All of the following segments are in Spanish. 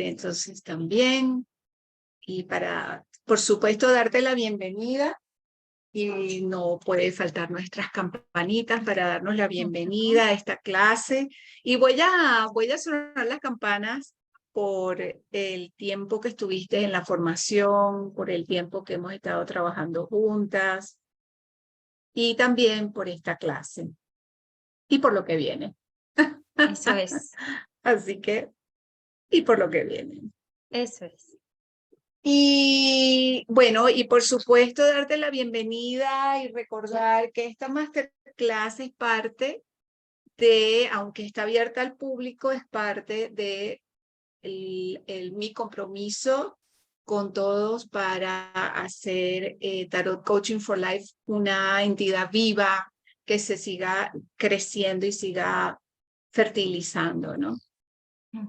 entonces también, y para, por supuesto, darte la bienvenida, y no puede faltar nuestras campanitas para darnos la bienvenida a esta clase, y voy a sonar las campanas por el tiempo que estuviste en la formación, por el tiempo que hemos estado trabajando juntas, y también por esta clase, y por lo que viene. Eso es. Así que, y por lo que viene. Eso es. Y bueno, y por supuesto darte la bienvenida y recordar que esta masterclass es parte de, aunque está abierta al público, es parte de mi compromiso con todos para hacer Tarot Coaching for Life una entidad viva que se siga creciendo y siga fertilizando, ¿no?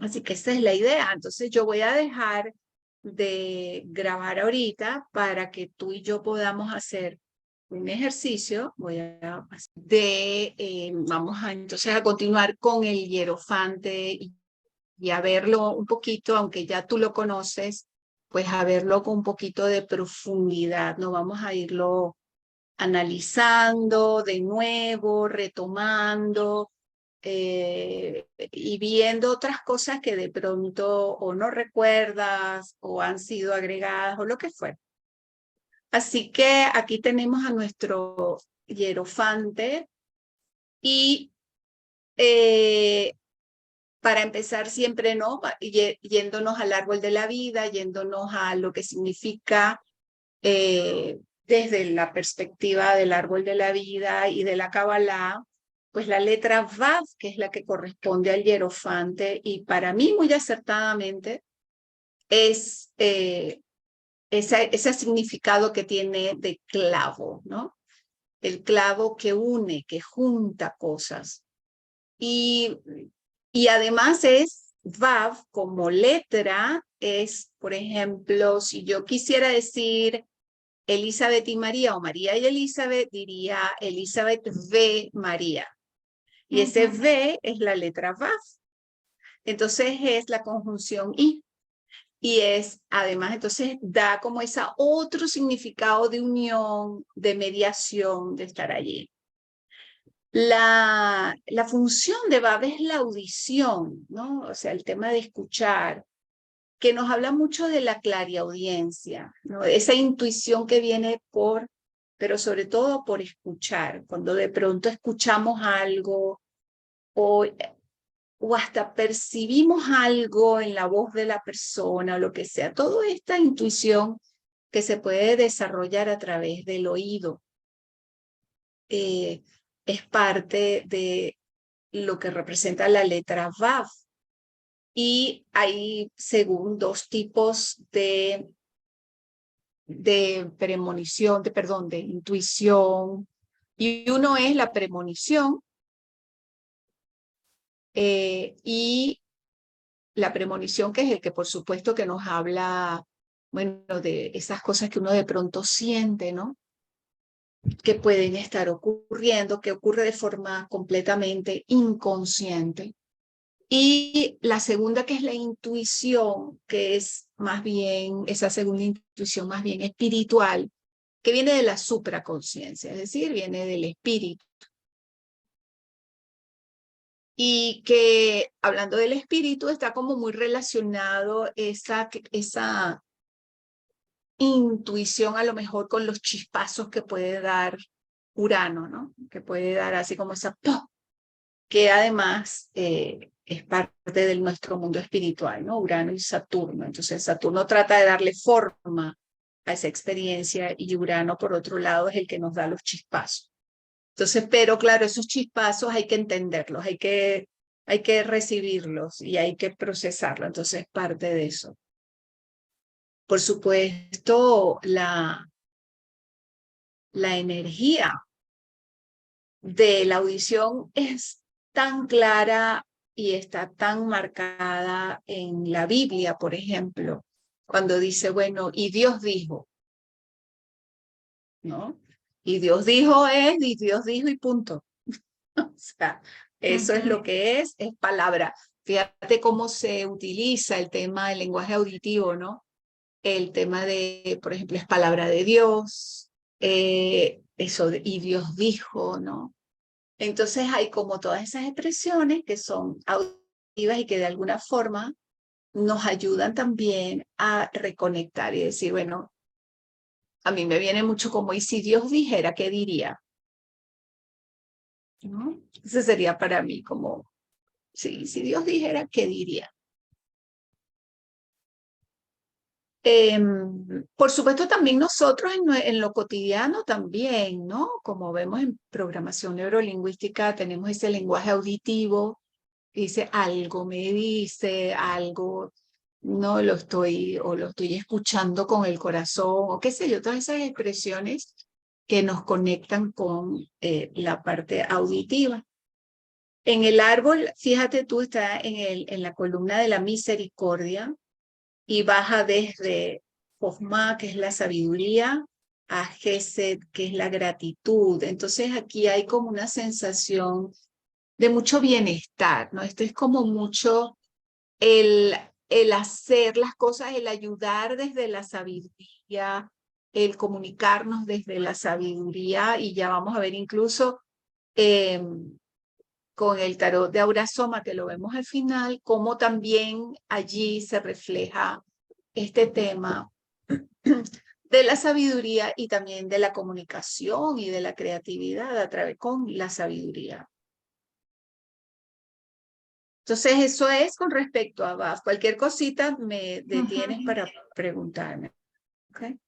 Así que esa es la idea. Entonces yo voy a dejar de grabar ahorita para que tú y yo podamos hacer un ejercicio. Vamos a entonces a continuar con el hierofante y a verlo un poquito, aunque ya tú lo conoces, pues a verlo con un poquito de profundidad. No vamos a irlo analizando de nuevo, retomando y viendo otras cosas que de pronto o no recuerdas o han sido agregadas o lo que fue. Así que aquí tenemos a nuestro hierofante y para empezar siempre, ¿no? Yéndonos al árbol de la vida, yéndonos a lo que significa desde la perspectiva del árbol de la vida y de la Kabbalah, pues la letra Vav, que es la que corresponde al hierofante, y para mí muy acertadamente es ese significado que tiene de clavo, ¿no? El clavo que une, que junta cosas. Y además es Vav como letra, es, por ejemplo, si yo quisiera decir Elizabeth y María, o María y Elizabeth, diría Elizabeth ve María. Y ese V es la letra Vav. Entonces es la conjunción I. Y es, además, entonces da como ese otro significado de unión, de mediación, de estar allí. La función de Vav es la audición, ¿no? O sea, el tema de escuchar, que nos habla mucho de la clariaudiencia, ¿no? Esa intuición que viene pero sobre todo por escuchar, cuando de pronto escuchamos algo o hasta percibimos algo en la voz de la persona o lo que sea, toda esta intuición que se puede desarrollar a través del oído es parte de lo que representa la letra Vav. Y hay, según, dos tipos de premonición, de intuición. Y uno es la premonición y la premonición que es el que por supuesto que nos habla, bueno, de esas cosas que uno de pronto siente, ¿no? Que pueden estar ocurriendo, que ocurre de forma completamente inconsciente. Y la segunda, que es la intuición, que es más bien, esa segunda intuición más bien espiritual, que viene de la supraconciencia, es decir, viene del espíritu. Y que, hablando del espíritu, está como muy relacionado esa intuición a lo mejor con los chispazos que puede dar Urano, ¿no? Que puede dar así como esa ¡pum! Que además es parte de nuestro mundo espiritual, ¿no? Urano y Saturno. Entonces Saturno trata de darle forma a esa experiencia y Urano, por otro lado, es el que nos da los chispazos. Entonces, pero claro, esos chispazos hay que entenderlos, hay que recibirlos y hay que procesarlos. Entonces, parte de eso. Por supuesto, la energía de la audición es tan clara y está tan marcada en la Biblia, por ejemplo, cuando dice, bueno, y Dios dijo, ¿no? Y Dios dijo y Dios dijo y punto. O sea, eso es lo que es palabra. Fíjate cómo se utiliza el tema del lenguaje auditivo, ¿no? El tema de, por ejemplo, es palabra de Dios, y Dios dijo, ¿no? Entonces hay como todas esas expresiones que son auditivas y que de alguna forma nos ayudan también a reconectar y decir, bueno, a mí me viene mucho como, ¿y si Dios dijera, qué diría? ¿No? Ese sería para mí como, sí, si Dios dijera, ¿qué diría? Por supuesto, también nosotros en lo cotidiano también, ¿no? Como vemos en programación neurolingüística, tenemos ese lenguaje auditivo, que dice algo, me dice algo, no lo estoy escuchando con el corazón, o qué sé yo, todas esas expresiones que nos conectan con la parte auditiva. En el árbol, fíjate tú, está en la columna de la misericordia, y baja desde Jochma, que es la sabiduría, a Gesed, que es la gratitud. Entonces aquí hay como una sensación de mucho bienestar, ¿no? Esto es como mucho el, el hacer las cosas, el ayudar desde la sabiduría, el comunicarnos desde la sabiduría, y ya vamos a ver incluso con el tarot de Aura Soma, que lo vemos al final, cómo también allí se refleja este tema de la sabiduría y también de la comunicación y de la creatividad a través con la sabiduría. Entonces, eso es con respecto a BAF. Cualquier cosita me detienes para preguntarme. ¿Okay?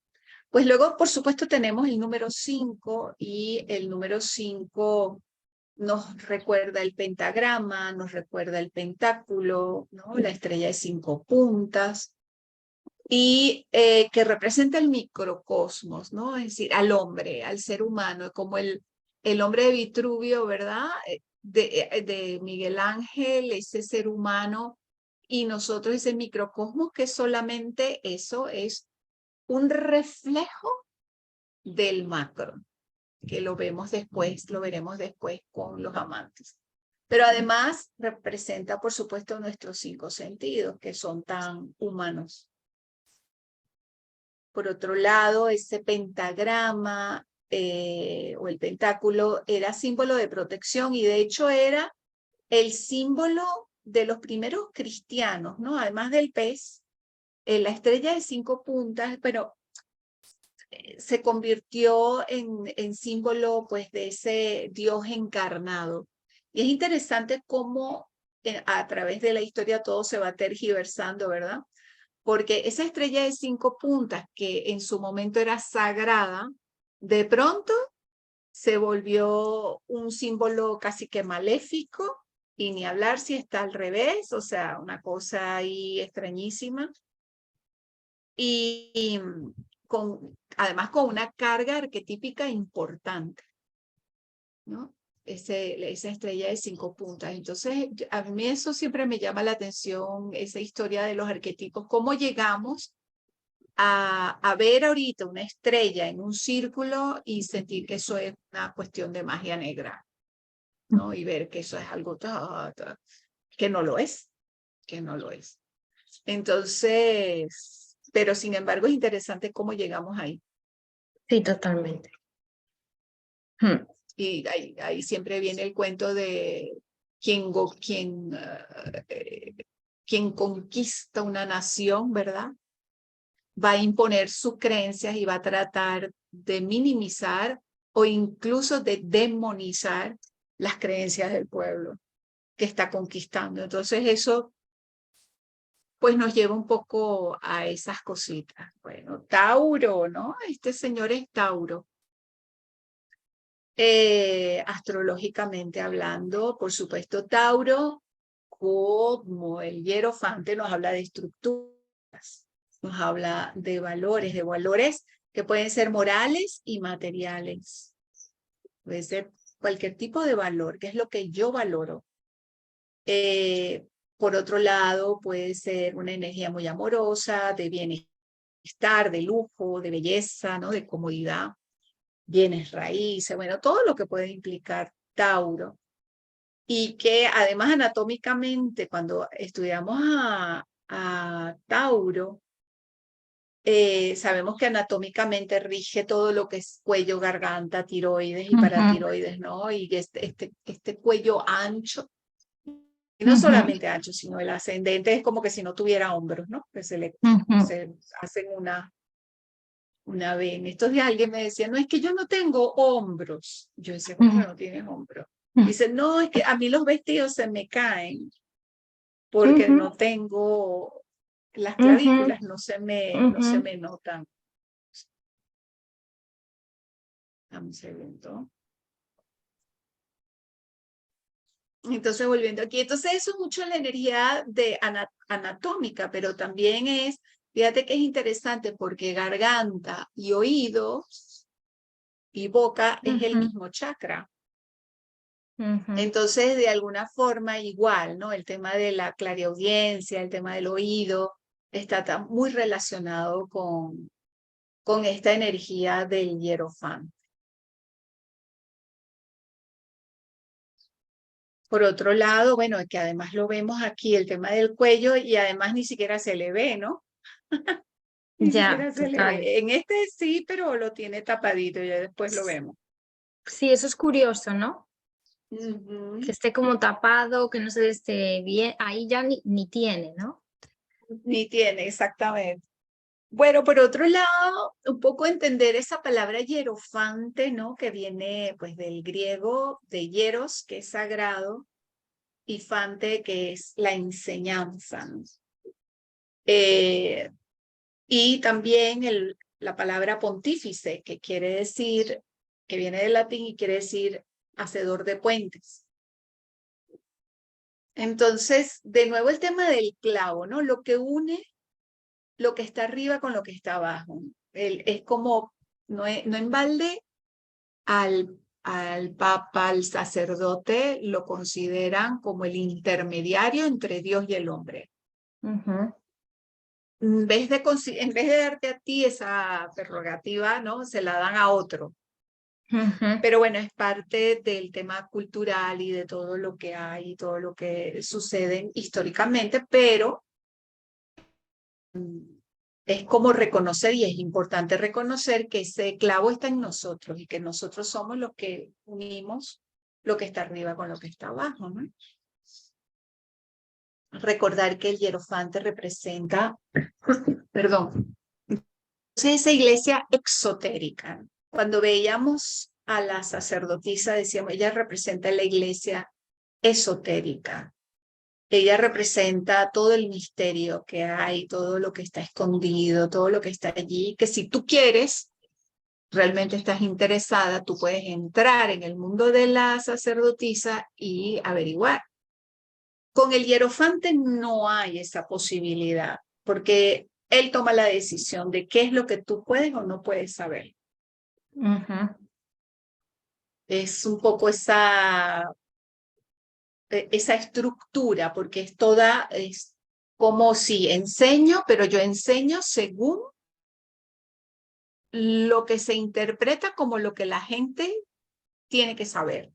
Pues luego, por supuesto, tenemos el número 5, y el número 5 nos recuerda el pentagrama, nos recuerda el pentáculo, ¿no? La estrella de 5 puntas, y que representa el microcosmos, ¿no? Es decir, al hombre, al ser humano, como el hombre de Vitruvio, ¿verdad? De Miguel Ángel, ese ser humano, y nosotros ese microcosmos, que solamente eso es un reflejo del macro, que lo vemos después, lo veremos después con los amantes. Pero además representa, por supuesto, nuestros 5 sentidos, que son tan humanos. Por otro lado, ese pentagrama o el pentáculo era símbolo de protección, y de hecho era el símbolo de los primeros cristianos, ¿no? Además del pez, la estrella de 5 puntas, pero se convirtió en símbolo, pues, de ese Dios encarnado. Y es interesante cómo a través de la historia todo se va tergiversando, ¿verdad? Porque esa estrella de 5 puntas, que en su momento era sagrada, de pronto se volvió un símbolo casi que maléfico, y ni hablar si está al revés, o sea, una cosa ahí extrañísima. Y además con una carga arquetípica importante, ¿no? Esa estrella de 5 puntas. Entonces, a mí eso siempre me llama la atención, esa historia de los arquetipos, cómo llegamos a ver ahorita una estrella en un círculo y sentir que eso es una cuestión de magia negra, ¿no? Y ver que eso es algo que no lo es, que no lo es. Entonces, pero sin embargo es interesante cómo llegamos ahí. Sí, totalmente. Y ahí siempre viene el cuento de quien conquista una nación, ¿verdad? Va a imponer sus creencias y va a tratar de minimizar o incluso de demonizar las creencias del pueblo que está conquistando. Entonces eso pues nos lleva un poco a esas cositas. Bueno, Tauro, ¿no? Este señor es Tauro. Astrológicamente hablando, por supuesto, Tauro, como el hierofante, nos habla de estructuras, nos habla de valores que pueden ser morales y materiales. Puede ser cualquier tipo de valor, que es lo que yo valoro. Por otro lado, puede ser una energía muy amorosa, de bienestar, de lujo, de belleza, ¿no? De comodidad, bienes raíces, bueno, todo lo que puede implicar Tauro. y que además anatómicamente, cuando estudiamos a Tauro, sabemos que anatómicamente rige todo lo que es cuello, garganta, tiroides y paratiroides, ¿no? Y este cuello ancho, y no solamente ancho, sino el ascendente es como que si no tuviera hombros, ¿no? Que se hacen una V. En estos días alguien me decía, no, es que yo no tengo hombros. Yo decía, ¿cómo que no tienes hombros? Dice, no, es que a mí los vestidos se me caen porque no tengo, las clavículas no se me notan. Dame un segundo. Entonces, volviendo aquí, entonces eso es mucho la energía de anatómica, pero también es, fíjate que es interesante porque garganta y oídos y boca es el mismo chakra. Entonces, de alguna forma igual, ¿no? El tema de la clariaudiencia, el tema del oído, está muy relacionado con esta energía del hierofante. Por otro lado, bueno, que además lo vemos aquí, el tema del cuello, y además ni siquiera se le ve, ¿no? Ni Ya, siquiera se le total. ve. En este sí, pero lo tiene tapadito, ya después lo vemos. Sí, eso es curioso, ¿no? Ujú. Que esté como tapado, que no se le esté bien, ahí ya ni tiene, ¿no? Ni tiene, exactamente. Bueno, por otro lado, un poco entender esa palabra hierofante, ¿no? Que viene pues del griego de hieros, que es sagrado, y fante, que es la enseñanza, ¿no? Y también la palabra pontífice, que quiere decir, que viene del latín y quiere decir hacedor de puentes. Entonces, de nuevo el tema del clavo, ¿no? Lo que une lo que está arriba con lo que está abajo. Es como, no en balde, al papa, al sacerdote, lo consideran como el intermediario entre Dios y el hombre. En vez de darte a ti esa prerrogativa, ¿no? Se la dan a otro. Pero bueno, es parte del tema cultural y de todo lo que hay, todo lo que sucede históricamente, pero es como reconocer, y es importante reconocer que ese clavo está en nosotros y que nosotros somos los que unimos lo que está arriba con lo que está abajo, ¿no? Recordar que el hierofante representa, perdón, esa iglesia exotérica. Cuando veíamos a la sacerdotisa, decíamos, ella representa la iglesia esotérica. Ella representa todo el misterio que hay, todo lo que está escondido, todo lo que está allí, que si tú quieres, realmente estás interesada, tú puedes entrar en el mundo de la sacerdotisa y averiguar. Con el hierofante no hay esa posibilidad, porque él toma la decisión de qué es lo que tú puedes o no puedes saber. Es un poco esa estructura, porque es como si enseño, pero yo enseño según lo que se interpreta como lo que la gente tiene que saber.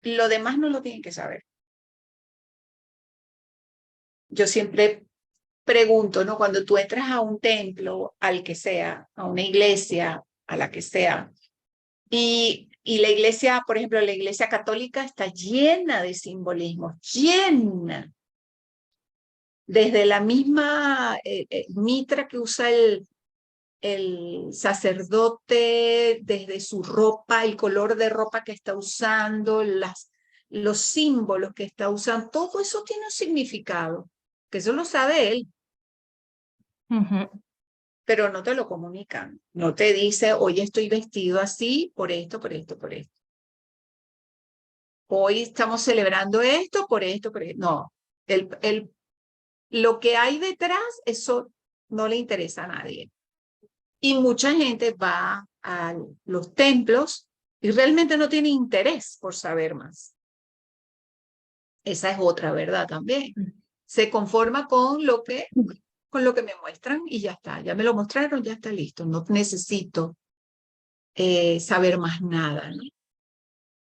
Lo demás no lo tienen que saber. Yo siempre pregunto, ¿no? Cuando tú entras a un templo, al que sea, a una iglesia, a la que sea, y la iglesia, por ejemplo, la iglesia católica está llena de simbolismos, llena. Desde la misma mitra que usa el sacerdote, desde su ropa, el color de ropa que está usando, los símbolos que está usando, todo eso tiene un significado, que eso lo sabe él, pero no te lo comunican. No te dice, hoy estoy vestido así por esto, por esto, por esto. Hoy estamos celebrando esto, por esto, por esto. No, lo que hay detrás, eso no le interesa a nadie. Y mucha gente va a los templos y realmente no tiene interés por saber más. Esa es otra verdad también. Se conforma con lo que me muestran y ya está. Ya me lo mostraron, ya está listo. No necesito saber más nada, ¿no?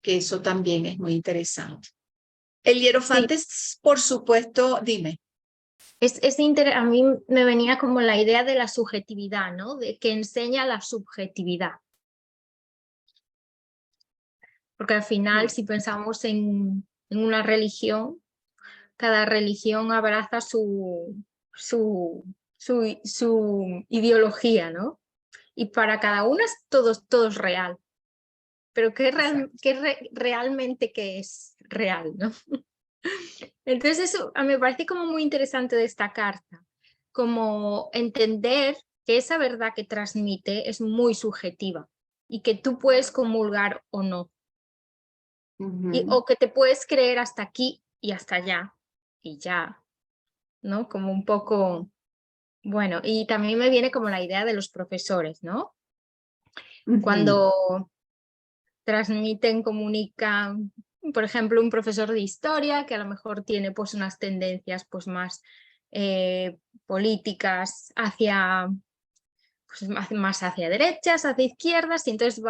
que eso también es muy interesante. El Sí, hierofante, por supuesto, dime. a mí me venía como la idea de la subjetividad, ¿no? De que enseña la subjetividad. Porque al final, si pensamos en una religión, cada religión abraza su ideología, ¿no? Y para cada una es todo es real. Pero realmente qué es real, ¿no? Entonces eso a mí me parece como muy interesante de esta carta, como entender que esa verdad que transmite es muy subjetiva y que tú puedes comulgar o no, o que te puedes creer hasta aquí y hasta allá y ya, ¿no? Como un poco, bueno, y también me viene como la idea de los profesores, ¿no? Cuando transmiten, comunican, por ejemplo, un profesor de historia que a lo mejor tiene pues unas tendencias pues más políticas hacia, pues, más hacia derechas, hacia izquierdas, y entonces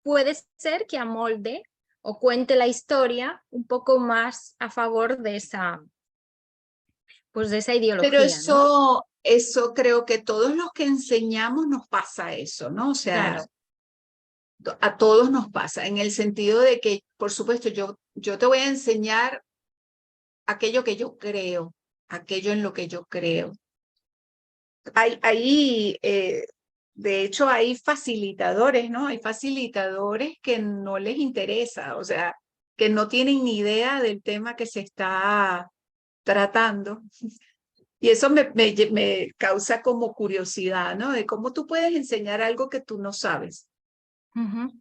puede ser que amolde o cuente la historia un poco más a favor de pues de esa Pero ideología, ¿no? eso creo que todos los que enseñamos nos pasa eso, ¿no? O sea, Claro. a todos nos pasa, en el sentido de que, por supuesto, yo te voy a enseñar aquello que yo creo, aquello en lo que yo creo. De hecho, hay facilitadores, ¿no? Hay facilitadores que no les interesa, o sea, que no tienen ni idea del tema que se está tratando. Y eso me causa como curiosidad, ¿no? De cómo tú puedes enseñar algo que tú no sabes. Ujú.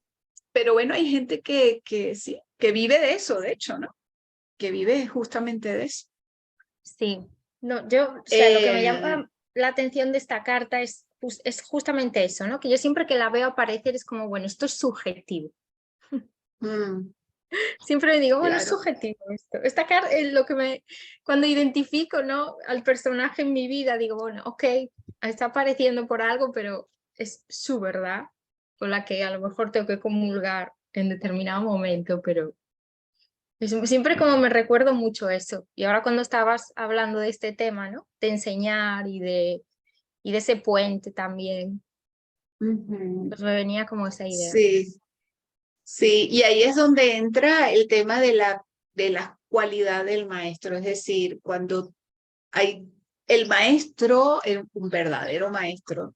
Pero bueno, hay gente que sí, que vive de eso, de hecho, ¿no? Que vive justamente de eso. Sí, no, o sea, lo que me Eh, llama la atención de esta carta es justamente eso, ¿no? Que yo siempre que la veo aparecer es como, bueno, esto es subjetivo. mm, Siempre me digo, bueno, es claro. subjetivo esto. Esta carta es lo que cuando identifico, ¿no? Al personaje en mi vida, digo, bueno, ok, está apareciendo por algo, pero es su verdad, con la que a lo mejor tengo que comulgar en determinado momento, pero siempre como me recuerdo mucho eso. Y ahora cuando estabas hablando de este tema, ¿no? De enseñar y de ese puente también, Ujú. pues me venía como esa idea. Sí, sí, y ahí es donde entra el tema de la cualidad del maestro, es decir, cuando hay el maestro, un verdadero maestro,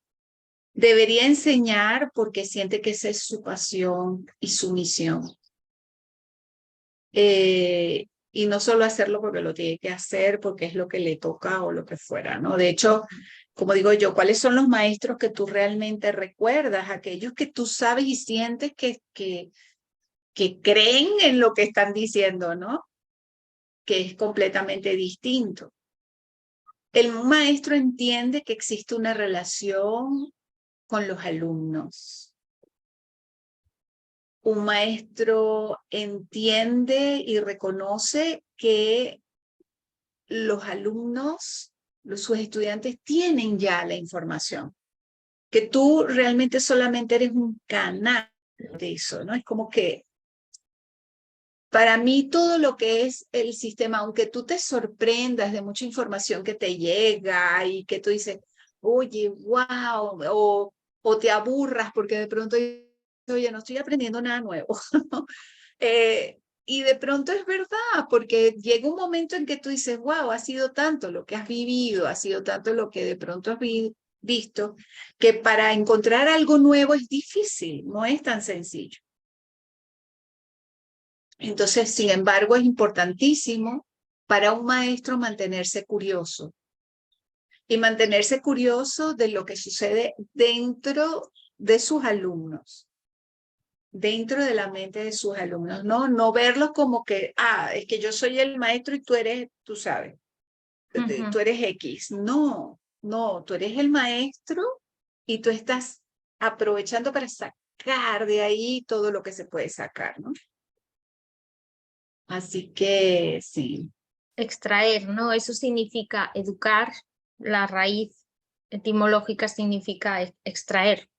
debería enseñar porque siente que esa es su pasión y su misión. Y no solo hacerlo porque lo tiene que hacer, porque es lo que le toca o lo que fuera, ¿no? De hecho, como digo yo, ¿cuáles son los maestros que tú realmente recuerdas? Aquellos que tú sabes y sientes que creen en lo que están diciendo, ¿no? Que es completamente distinto. El maestro entiende que existe una relación con los alumnos. Un maestro entiende y reconoce que los alumnos, sus estudiantes tienen ya la información, que tú realmente solamente eres un canal de eso, ¿no? Es como que para mí todo lo que es el sistema, aunque tú te sorprendas de mucha información que te llega y que tú dices, oye, wow, o te aburras porque de pronto, oye, no estoy aprendiendo nada nuevo. Y de pronto es verdad, porque llega un momento en que tú dices, wow, ha sido tanto lo que has vivido, ha sido tanto lo que de pronto has visto, que para encontrar algo nuevo es difícil, no es tan sencillo. Entonces, sin embargo, es importantísimo para un maestro mantenerse curioso y mantenerse curioso de lo que sucede dentro de sus alumnos, dentro de la mente de sus alumnos, ¿no? No verlos como que, es que yo soy el maestro y tú eres, tú sabes, tú Ujú. eres X. No, no, tú eres el maestro y tú estás aprovechando para sacar de ahí todo lo que se puede sacar, ¿no? Así que sí. Extraer, ¿no? Eso significa educar, la raíz etimológica significa extraer,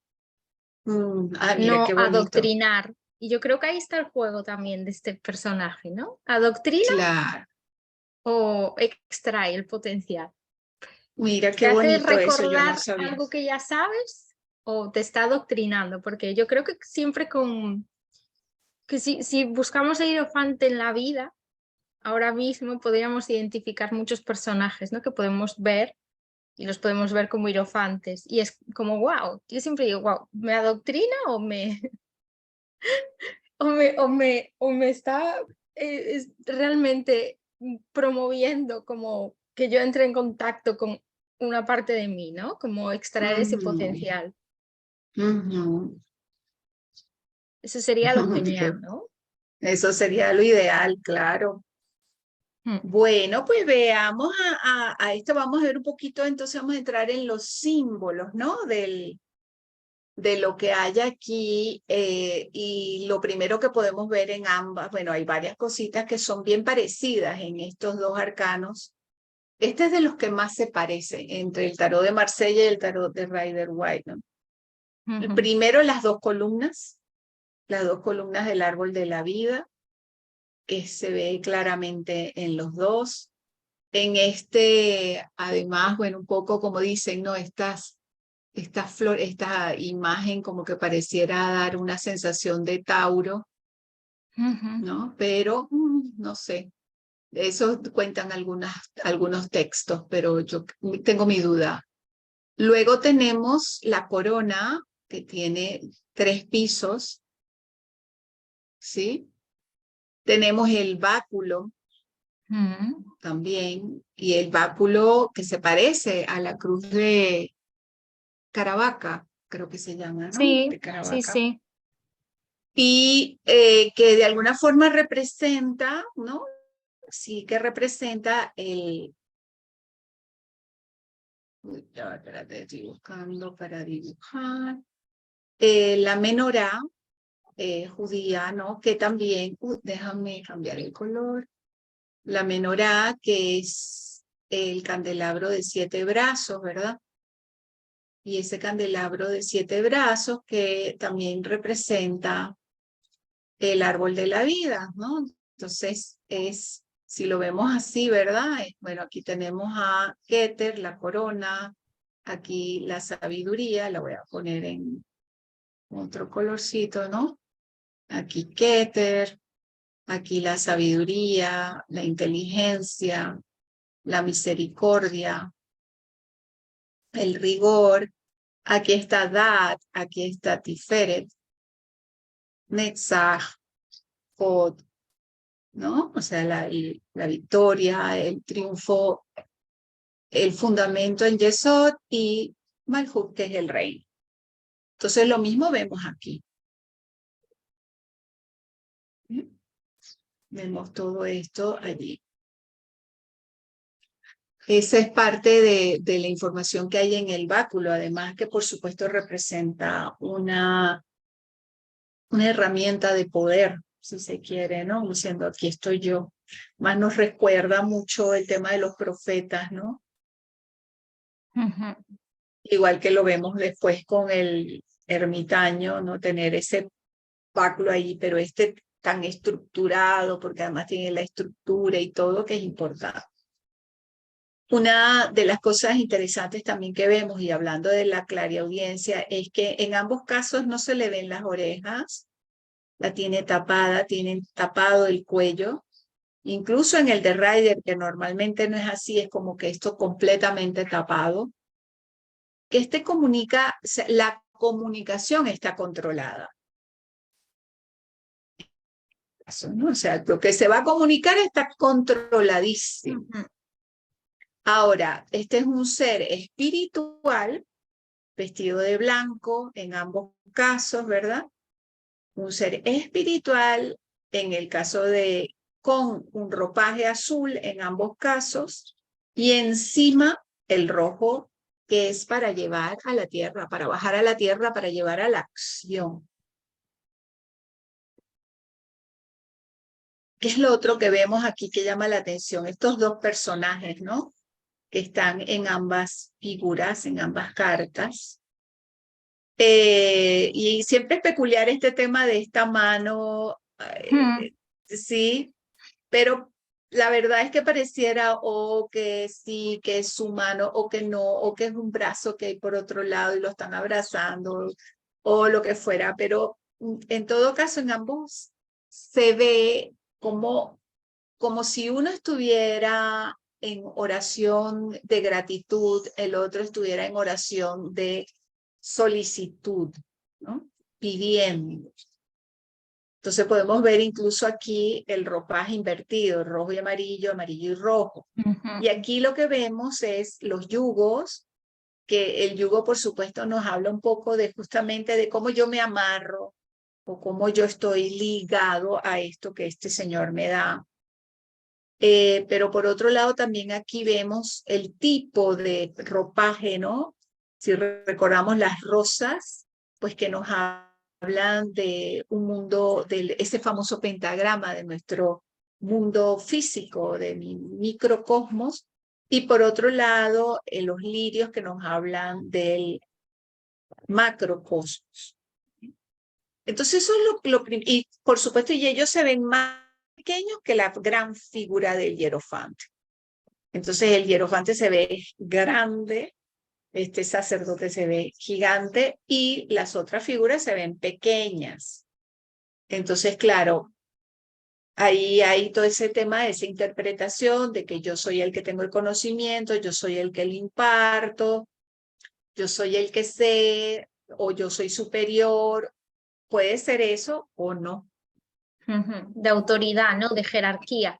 Mira no qué bonito. adoctrinar, Y yo creo que ahí está el juego también de este personaje, ¿no? ¿Adoctrina Claro. o extrae el potencial? Mira ¿Te qué hace bonito eso, yo no recordar sabía. algo que ya sabes o te está adoctrinando? Porque yo creo que siempre que si buscamos a Hierofante en la vida, ahora mismo podríamos identificar muchos personajes, ¿no? Que podemos ver y los podemos ver como hierofantes. Y es como, wow, yo siempre digo, wow, ¿me adoctrina o me está realmente promoviendo como que yo entre en contacto con una parte de mí, ¿no? Como extraer ese Ujú, potencial. ujú. Eso sería lo Que genial, ¿no? eso sería lo ideal, claro. Mm, Bueno, pues veamos a esto, vamos a ver un poquito, entonces vamos a entrar en los símbolos, ¿no? De lo que hay aquí y lo primero que podemos ver en ambas, bueno, hay varias cositas que son bien parecidas en estos dos arcanos. Este es de los que más se parece entre el tarot de Marsella y el tarot de Rider-Waite, ¿no? El ujú, primero, las dos columnas del árbol de la vida, que se ve claramente en los dos. En este, además, bueno, un poco como dicen, ¿no? Esta imagen como que pareciera dar una sensación de Tauro, ujú, ¿no? Pero no sé, eso cuentan algunos textos, pero yo tengo mi duda. Luego tenemos la corona, que tiene 3 pisos, ¿sí? Tenemos el báculo ujú. también, y el báculo que se parece a la cruz de Caravaca, creo que se llama, ¿no? Sí, De sí, Caravaca. sí. Y que de alguna forma representa, ¿no? Sí, que representa el... Uy, ya, espérate, estoy buscando para dibujar. La menorá judía, ¿no? Que también, déjame cambiar el color. La menorá, que es el candelabro de 7 brazos, ¿verdad? Y ese candelabro de 7 brazos que también representa el árbol de la vida, ¿no? Entonces, si lo vemos así, ¿verdad? Bueno, aquí tenemos a Keter, la corona, aquí la sabiduría, la voy a poner en otro colorcito, ¿no? Aquí Keter, aquí la sabiduría, la inteligencia, la misericordia, el rigor, aquí está Dat, aquí está Tiferet, Netzach, Hod, ¿no? O sea, la victoria, el triunfo, el fundamento en Yesod y Malhut, que es el rey. Entonces, lo mismo vemos aquí. Vemos todo esto allí. Esa es parte de la información que hay en el báculo, además que por supuesto representa una herramienta de poder, si se quiere, ¿no? Diciendo, aquí estoy yo. Más nos recuerda mucho el tema de los profetas, ¿no? Ujú, Igual que lo vemos después con el ermitaño, ¿no? Tener ese báculo ahí, pero este tan estructurado, porque además tiene la estructura y todo que es importante. Una de las cosas interesantes también que vemos, y hablando de la clariaudiencia, es que en ambos casos no se le ven las orejas, la tiene tapada, tienen tapado el cuello. Incluso en el de Rider, que normalmente no es así, es como que esto completamente tapado. Que comunica, la comunicación está controlada, ¿no? O sea, lo que se va a comunicar está controladísimo. ujú, Ahora, este es un ser espiritual, vestido de blanco en ambos casos, ¿verdad? Un ser espiritual, en el caso de con un ropaje azul en ambos casos, y encima el rojo, que es para llevar a la tierra, para bajar a la tierra, para llevar a la acción. ¿Qué es lo otro que vemos aquí que llama la atención? Estos dos personajes, ¿no? Que están en ambas figuras, en ambas cartas. Y siempre es peculiar este tema de esta mano, sí, pero la verdad es que pareciera o que sí, que es su mano, o que no, o que es un brazo que hay por otro lado y lo están abrazando, o lo que fuera, pero en todo caso en ambos se ve como si uno estuviera en oración de gratitud, el otro estuviera en oración de solicitud, ¿no? Pidiendo. Entonces podemos ver incluso aquí el ropaje invertido, rojo y amarillo, amarillo y rojo. Y aquí lo que vemos es los yugos, que el yugo por supuesto nos habla un poco de justamente de cómo yo me amarro o cómo yo estoy ligado a esto que este Señor me da. Pero por otro lado también aquí vemos el tipo de ropaje, ¿no? Si recordamos las rosas, pues que nos hablan de un mundo, de ese famoso pentagrama de nuestro mundo físico, de mi microcosmos, y por otro lado los lirios que nos hablan del macrocosmos. Entonces eso es y por supuesto, y ellos se ven más pequeños que la gran figura del hierofante. Entonces el hierofante se ve grande, este sacerdote se ve gigante y las otras figuras se ven pequeñas. Entonces, claro, ahí hay todo ese tema de esa interpretación de que yo soy el que tengo el conocimiento, yo soy el que le imparto, yo soy el que sé o yo soy superior. Puede ser eso o no. De autoridad, ¿no? De jerarquía.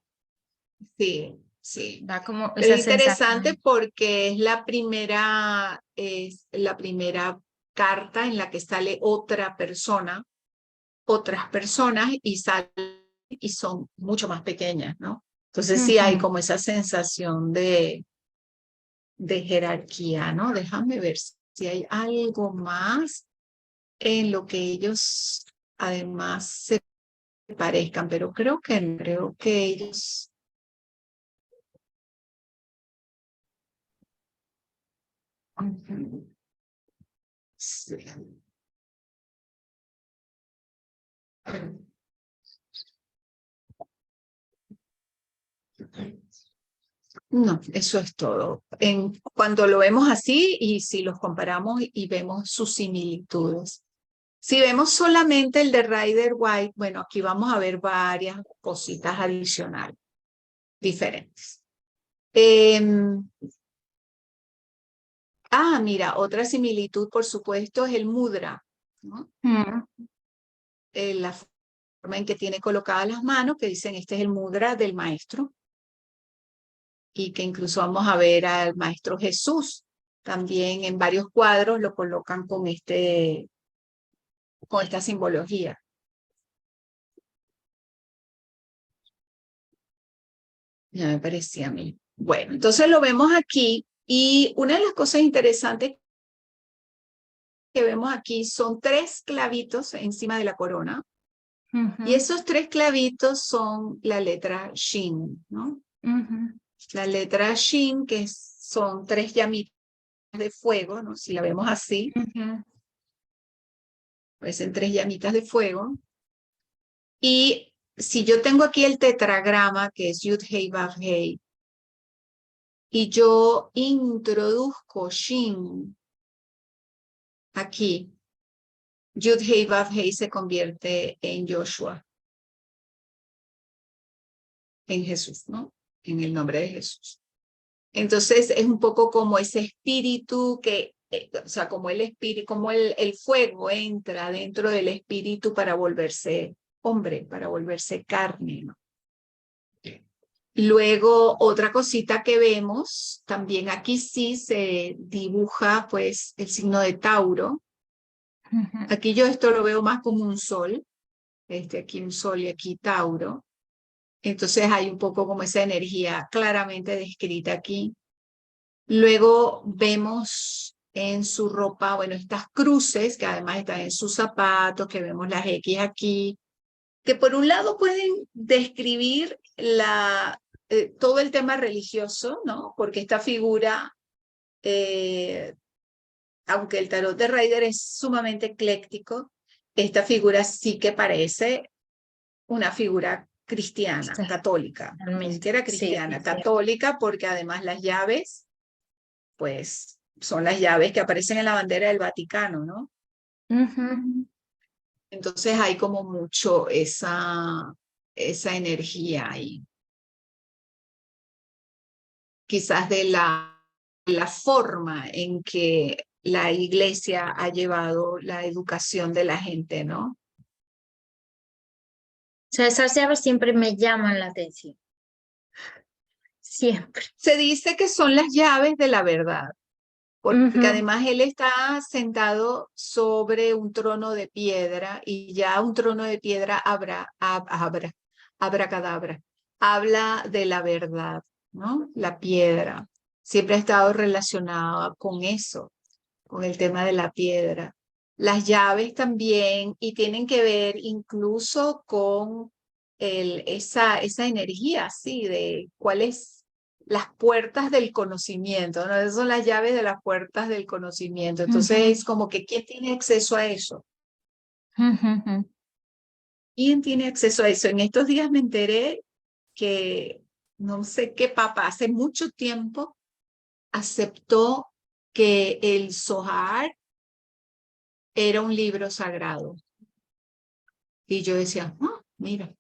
Sí, sí. Da como Pero esa es interesante sensación. porque es la primera carta en la que sale otra persona, otras personas y son mucho más pequeñas, ¿no? Entonces sí hay como esa sensación de jerarquía, ¿no? Déjame ver si hay algo más en lo que ellos además se parezcan, pero creo que ellos... Sí. No, eso es todo. Cuando lo vemos así y si los comparamos y vemos sus similitudes. Si vemos solamente el de Rider White, bueno, aquí vamos a ver varias cositas adicionales, diferentes. Mira, otra similitud, por supuesto, es el mudra, ¿no? La forma en que tiene colocadas las manos, que dicen este es el mudra del maestro. Y que incluso vamos a ver al Maestro Jesús también en varios cuadros lo colocan con esta simbología. Ya me parecía a mí. Bueno, entonces lo vemos aquí y una de las cosas interesantes que vemos aquí son 3 clavitos encima de la corona y esos 3 clavitos son la letra Shin, ¿no? La letra Shin, que son 3 llamitas de fuego, ¿no? Si la vemos así, parecen 3 llamitas de fuego. Y si yo tengo aquí el tetragrama, que es Yud Hei Vav Hei, y yo introduzco Shin aquí, Yud Hei Vav Hei se convierte en Joshua, en Jesús, ¿no? En el nombre de Jesús. Entonces es un poco como ese espíritu que, o sea, como el espíritu, como el fuego entra dentro del espíritu para volverse hombre, para volverse carne, ¿no? Luego, otra cosita que vemos, también aquí sí se dibuja pues el signo de Tauro. Aquí yo esto lo veo más como un sol, aquí un sol y aquí Tauro. Entonces hay un poco como esa energía claramente descrita aquí. Luego vemos en su ropa, bueno, estas cruces que además están en sus zapatos, que vemos las X aquí, que por un lado pueden describir todo el tema religioso, ¿no? Porque esta figura aunque el tarot de Rider es sumamente ecléctico, esta figura sí que parece una figura cristiana, Sí, católica, ni totalmente. siquiera Sí, cristiana, sí, sí. católica, porque además las llaves, pues, son las llaves que aparecen en la bandera del Vaticano, ¿no? Ujú. Entonces hay como mucho esa energía ahí. Quizás de la forma en que la iglesia ha llevado la educación de la gente, ¿no? O sea, esas llaves siempre me llaman la atención. Siempre. Se dice que son las llaves de la verdad, porque Ujú. además él está sentado sobre un trono de piedra y ya un trono de piedra abracadabra, habla de la verdad, ¿no? La piedra siempre ha estado relacionada con eso, con el tema de la piedra. Las llaves también, y tienen que ver incluso con esa energía, sí, de cuáles las puertas del conocimiento, ¿no? Esas son las llaves de las puertas del conocimiento. Entonces Ujú. es como que ¿quién tiene acceso a eso? Ujú. ¿Quién tiene acceso a eso? En estos días me enteré que no sé qué papa hace mucho tiempo aceptó que el Zohar era un libro sagrado. Y yo decía, "Ah, mira,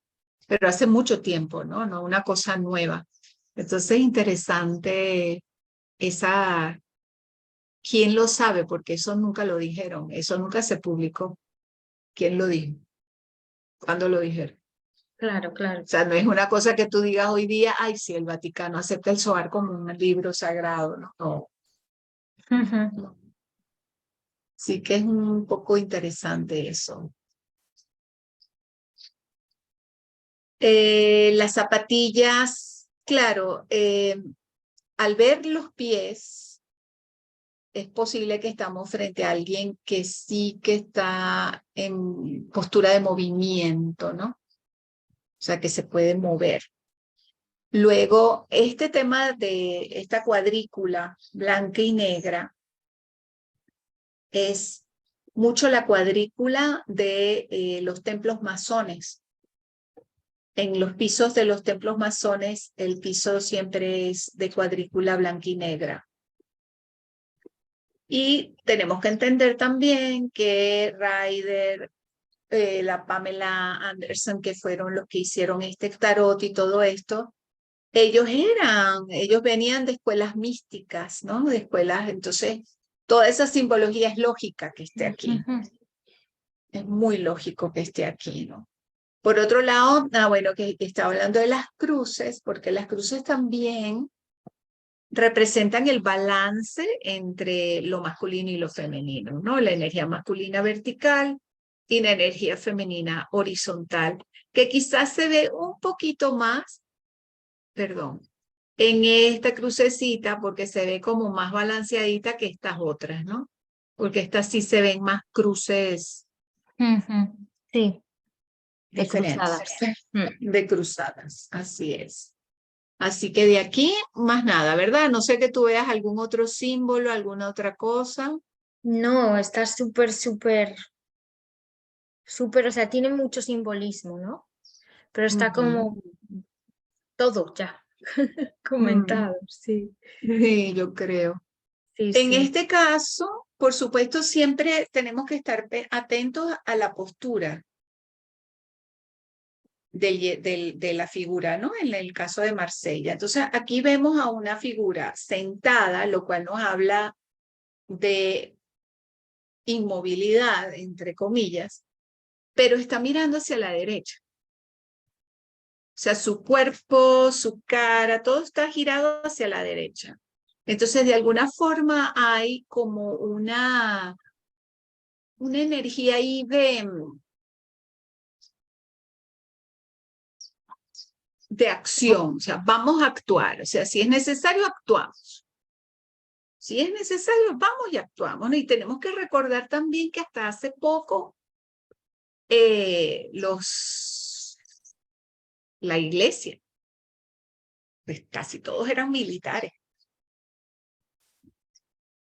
pero hace mucho tiempo, ¿no? No una cosa nueva. Entonces, interesante esa, ¿quién lo sabe? Porque eso nunca lo dijeron, eso nunca se publicó. ¿Quién lo dijo? ¿Cuándo lo dijeron? Claro, O claro. sea, no es una cosa que tú digas hoy día, ay, sí, el Vaticano acepta el Zohar como un libro sagrado, ¿no? No, Ujú. no. Sí que es un poco interesante eso. Las zapatillas, claro, al ver los pies, es posible que estamos frente a alguien que sí que está en postura de movimiento, ¿no? O sea, que se puede mover. Luego, este tema de esta cuadrícula blanca y negra es mucho la cuadrícula de los templos masones. En los pisos de los templos masones, el piso siempre es de cuadrícula blanca y negra. Y tenemos que entender también que Ryder, la Pamela Anderson, que fueron los que hicieron este tarot y todo esto, ellos venían de escuelas místicas, ¿no? De escuelas, entonces, toda esa simbología es lógica que esté aquí. Ujú. Es muy lógico que esté aquí, ¿no? Por otro lado, bueno, que está hablando de las cruces, porque las cruces también representan el balance entre lo masculino y lo femenino, ¿no? La energía masculina vertical y la energía femenina horizontal, que quizás se ve un poquito más, perdón, en esta crucecita porque se ve como más balanceadita que estas otras, ¿no? Porque estas sí se ven más cruces Ujú. Sí, de diferentes, cruzadas. Mm. de cruzadas, así es. Así que de aquí, más nada, ¿verdad? No sé que tú veas algún otro símbolo, alguna otra cosa. No, está súper, súper, súper, o sea, tiene mucho simbolismo, ¿no? Pero está Ujú. como todo ya Mm, comentado, sí, sí, yo creo. sí, En sí. este caso, por supuesto, siempre tenemos que estar atentos a la postura de la figura, ¿no? En el caso de Marsella. Entonces, aquí vemos a una figura sentada, lo cual nos habla de inmovilidad, entre comillas, pero está mirando hacia la derecha. O sea, su cuerpo, su cara, todo está girado hacia la derecha. Entonces, de alguna forma hay como una energía ahí de acción. O sea, vamos a actuar. O sea, si es necesario, actuamos. Si es necesario, vamos y actuamos, ¿no? Y tenemos que recordar también que hasta hace poco la iglesia, pues casi todos eran militares.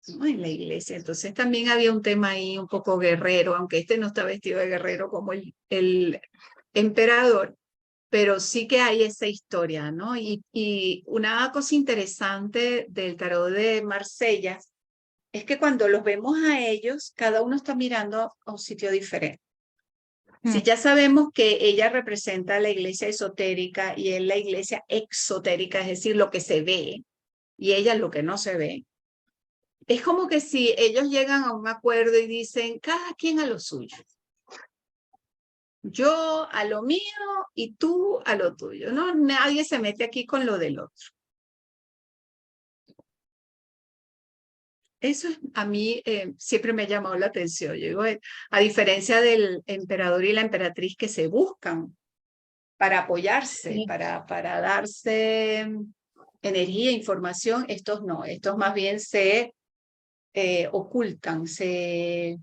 ¿no? En la iglesia. Entonces también había un tema ahí un poco guerrero, aunque este no está vestido de guerrero como el emperador, pero sí que hay esa historia, ¿no? Y una cosa interesante del tarot de Marsella es que cuando los vemos a ellos, cada uno está mirando a un sitio diferente. Si ya sabemos que ella representa la iglesia esotérica y él la iglesia exotérica, es decir, lo que se ve, y ella lo que no se ve, es como que si ellos llegan a un acuerdo y dicen, cada quien a lo suyo. Yo a lo mío y tú a lo tuyo, ¿no? Nadie se mete aquí con lo del otro. Eso a mí siempre me ha llamado la atención. Yo digo, a diferencia del emperador y la emperatriz que se buscan para apoyarse, Sí. para darse energía, información, estos no, estos más bien se ocultan, se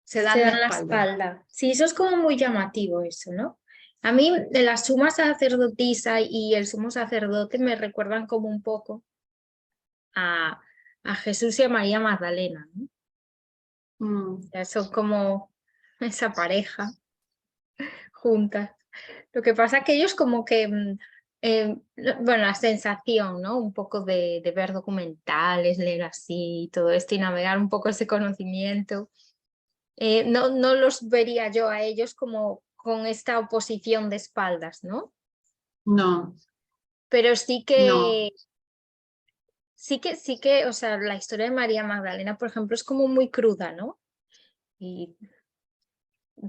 Se dan la dan la espalda. espalda. Sí, eso es como muy llamativo eso, ¿no? A mí de la suma sacerdotisa y el sumo sacerdote me recuerdan como un poco a, a Jesús y a María Magdalena, ¿no? O sea, son como esa pareja juntas. Lo que pasa que ellos como que, bueno, la sensación, ¿no? Un poco de ver documentales, leer así y todo esto y navegar un poco ese conocimiento. No, no los vería yo a ellos como con esta oposición de espaldas, ¿no? No, Pero no. sí que, o sea, la historia de María Magdalena, por ejemplo, es como muy cruda, ¿no? Y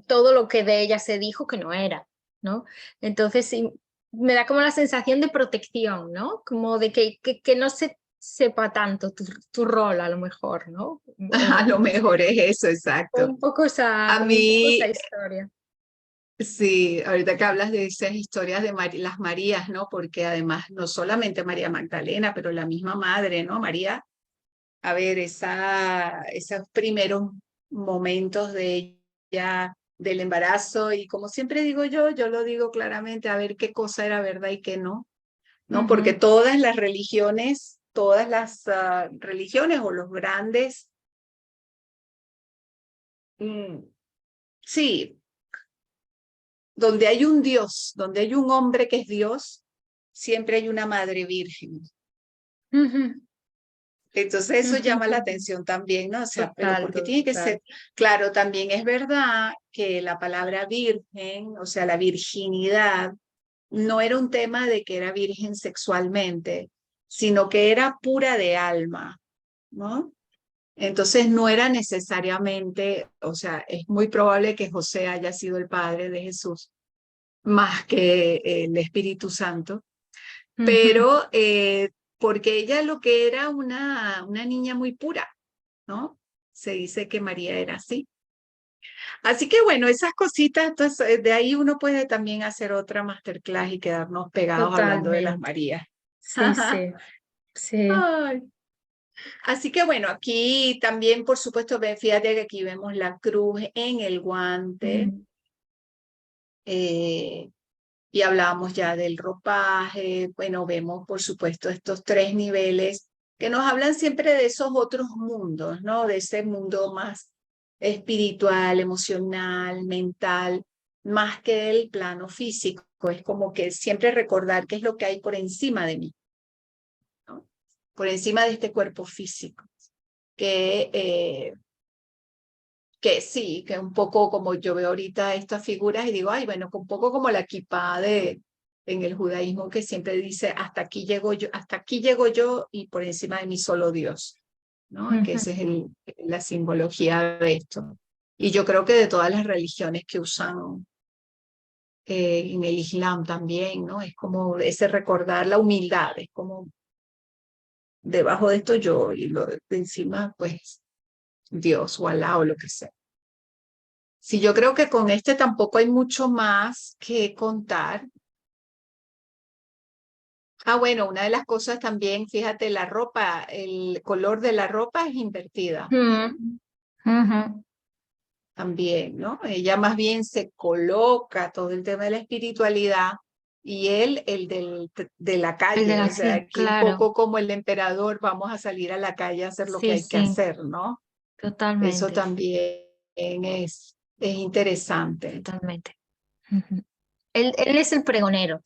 todo lo que de ella se dijo que no era, ¿no? Entonces sí, me da como la sensación de protección, ¿no? Como de que no se sepa tanto tu rol a lo mejor, ¿no? A O lo no sé, mejor es eso, exacto. A como un poco esa mí, historia. sí, ahorita que hablas de esas historias de las Marías, ¿no? Porque además no solamente María Magdalena, pero la misma madre, ¿no? María, a ver, esos primeros momentos de ella, del embarazo, y como siempre digo yo lo digo claramente, a ver qué cosa era verdad y qué no, ¿no? Porque Ujú. todas las religiones, todas las religiones o los grandes, mm, sí, donde hay un Dios, donde hay un hombre que es Dios, siempre hay una madre virgen. Ujú. Entonces eso llama la Ujú. atención también, ¿no? O sea, pero Total, porque tiene que total. ser, claro, también es verdad que la palabra virgen, o sea, la virginidad, no era un tema de que era virgen sexualmente, sino que era pura de alma, ¿no? Entonces no era necesariamente, o sea, es muy probable que José haya sido el padre de Jesús, más que el Espíritu Santo, Ujú. pero porque ella lo que era una niña muy pura, ¿no? Se dice que María era así. Así que bueno, esas cositas, entonces, de ahí uno puede también hacer otra masterclass y quedarnos pegados hablando de las Totalmente. Marías. Sí, sí, sí. Ay. Así que bueno, aquí también, por supuesto, fíjate que aquí vemos la cruz en el guante. Mm. eh, y hablábamos ya del ropaje, bueno, vemos por supuesto estos tres niveles que nos hablan siempre de esos otros mundos, ¿no? De ese mundo más espiritual, emocional, mental, más que el plano físico. Es como que siempre recordar qué es lo que hay por encima de mí, ¿no? Por encima de este cuerpo físico, que que sí, que un poco como yo veo ahorita estas figuras y digo, ay, bueno, un poco como la kipá en el judaísmo que siempre dice, hasta aquí llego yo y por encima de mí solo Dios, ¿no? Que Ujú. esa es la simbología de esto. Y yo creo que de todas las religiones que usan en el Islam también, ¿no? Es como ese recordar la humildad, es como debajo de esto yo y lo de encima, pues Dios o Alá o lo que sea. Sí, yo creo que con este tampoco hay mucho más que contar. Ah, bueno, una de las cosas también, fíjate, la ropa, el color de la ropa es invertida Mm. Ujú. también, ¿no? Ella más bien se coloca todo el tema de la espiritualidad y él el de la El de calle, la o sea, acción, aquí un claro. poco como el emperador, vamos a salir a la calle a hacer lo que Sí, hay que sí, hacer, ¿no? Eso totalmente, también es interesante. totalmente. Ujú. Él es el pregonero.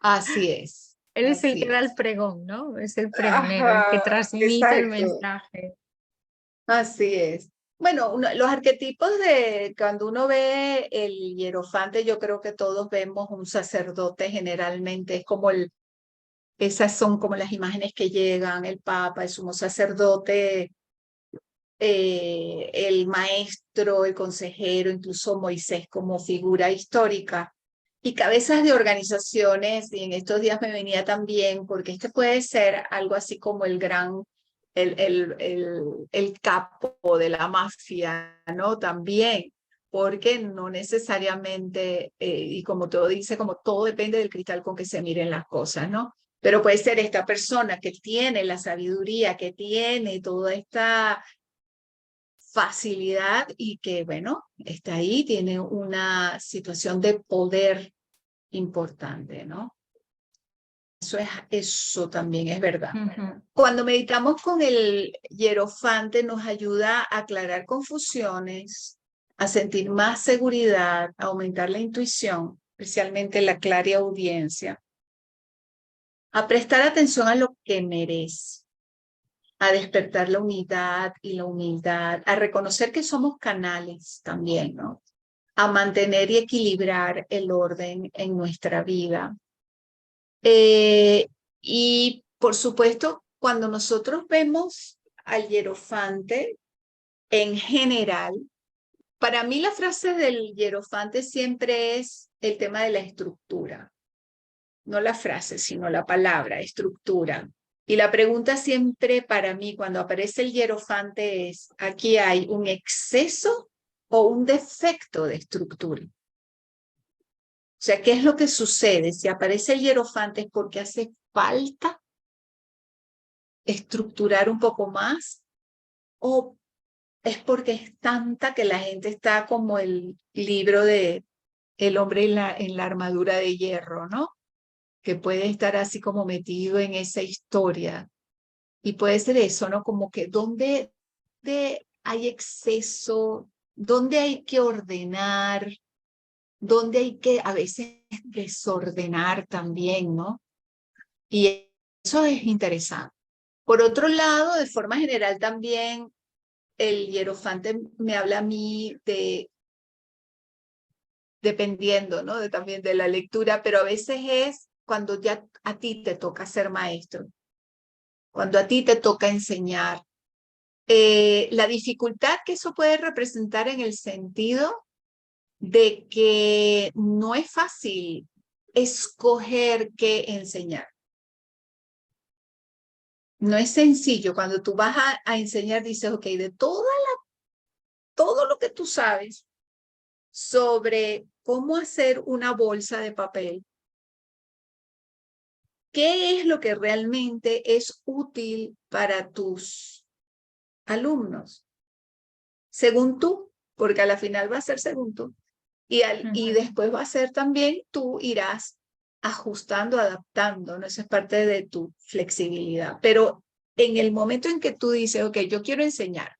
Así es, Él es el así que da el es. pregón, ¿no? Es el pregonero, el que Ajá, transmite el exacto, mensaje. así es. Bueno, los arquetipos de cuando uno ve el hierofante, yo creo que todos vemos un sacerdote generalmente, es como esas son como las imágenes que llegan, el papa, el sumo sacerdote, el maestro, el consejero, incluso Moisés como figura histórica. Y cabezas de organizaciones, y en estos días me venía también, porque este puede ser algo así como el gran, el capo de la mafia, ¿no? También, porque no necesariamente, y como todo dice, como todo depende del cristal con que se miren las cosas, ¿no? Pero puede ser esta persona que tiene la sabiduría, que tiene toda esta facilidad y que, bueno, está ahí, tiene una situación de poder importante, ¿no? Eso también es verdad. Ujú, Cuando meditamos con el hierofante nos ayuda a aclarar confusiones, a sentir más seguridad, a aumentar la intuición, especialmente la clariaudiencia, a prestar atención a lo que merece, a despertar la unidad y la humildad, a reconocer que somos canales también, ¿no? A mantener y equilibrar el orden en nuestra vida. Eh, y por supuesto, cuando nosotros vemos al hierofante en general, para mí la frase del hierofante siempre es el tema de la estructura, no la frase, sino la palabra, estructura. Y la pregunta siempre para mí cuando aparece el hierofante es, ¿aquí hay un exceso o un defecto de estructura? O sea, ¿qué es lo que sucede? Si aparece el hierofante es porque hace falta estructurar un poco más o es porque es tanta que la gente está como el libro de El hombre en la armadura de hierro, ¿no? Que puede estar así como metido en esa historia. Y puede ser eso, ¿no? Como que dónde hay exceso, dónde hay que ordenar, dónde hay que a veces desordenar también, ¿no? Y eso es interesante. Por otro lado, de forma general también, el hierofante me habla a mí de, dependiendo, ¿no? También de la lectura, pero a veces es cuando ya a ti te toca ser maestro, cuando a ti te toca enseñar. La dificultad que eso puede representar en el sentido de que no es fácil escoger qué enseñar. No es sencillo. Cuando tú vas a enseñar, dices, ok, de todo lo que tú sabes sobre cómo hacer una bolsa de papel, ¿qué es lo que realmente es útil para tus alumnos? Según tú, porque a la final va a ser según tú. Y ujú. después va a ser también tú irás ajustando, adaptando, ¿no? Eso es parte de tu flexibilidad. Pero en el momento en que tú dices, ok, yo quiero enseñar,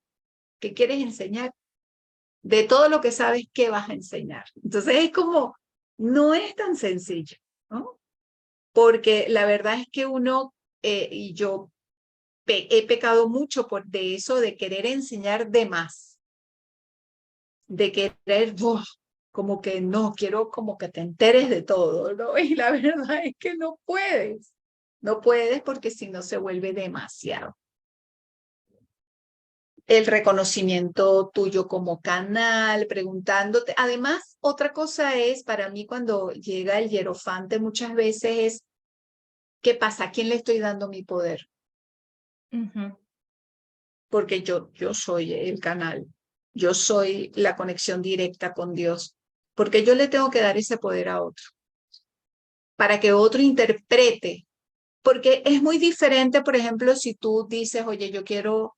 ¿qué quieres enseñar? De todo lo que sabes, ¿qué vas a enseñar? Entonces es como, no es tan sencillo, ¿no? Porque la verdad es que uno, y yo he pecado mucho de eso, de querer enseñar de más, de querer, como que no, quiero como que te enteres de todo, ¿no? Y la verdad es que no puedes, no puedes porque si no se vuelve demasiado. El reconocimiento tuyo como canal, preguntándote. Además, otra cosa es, para mí cuando llega el hierofante muchas veces es, ¿qué pasa? ¿A quién le estoy dando mi poder? Ujú, Porque yo soy el canal, yo soy la conexión directa con Dios, porque yo le tengo que dar ese poder a otro, para que otro interprete, porque es muy diferente, por ejemplo, si tú dices, oye, yo quiero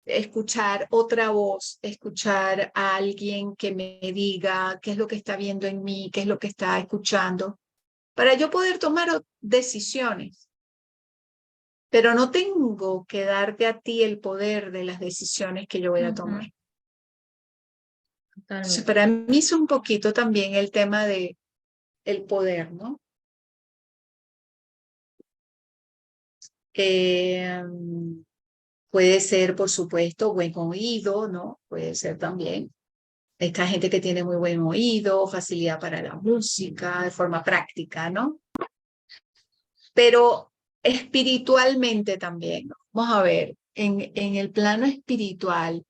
escuchar otra voz, escuchar a alguien que me diga qué es lo que está viendo en mí, qué es lo que está escuchando. para yo poder tomar decisiones. Pero no tengo que darte a ti el poder de las decisiones que yo voy a tomar. Entonces, para mí es un poquito también el tema de el poder, ¿no? Puede ser, por supuesto, buen oído, ¿no? Puede ser también esta gente que tiene muy buen oído, facilidad para la música, de forma práctica, ¿no? Pero espiritualmente también, ¿no? Vamos a ver, en el plano espiritual,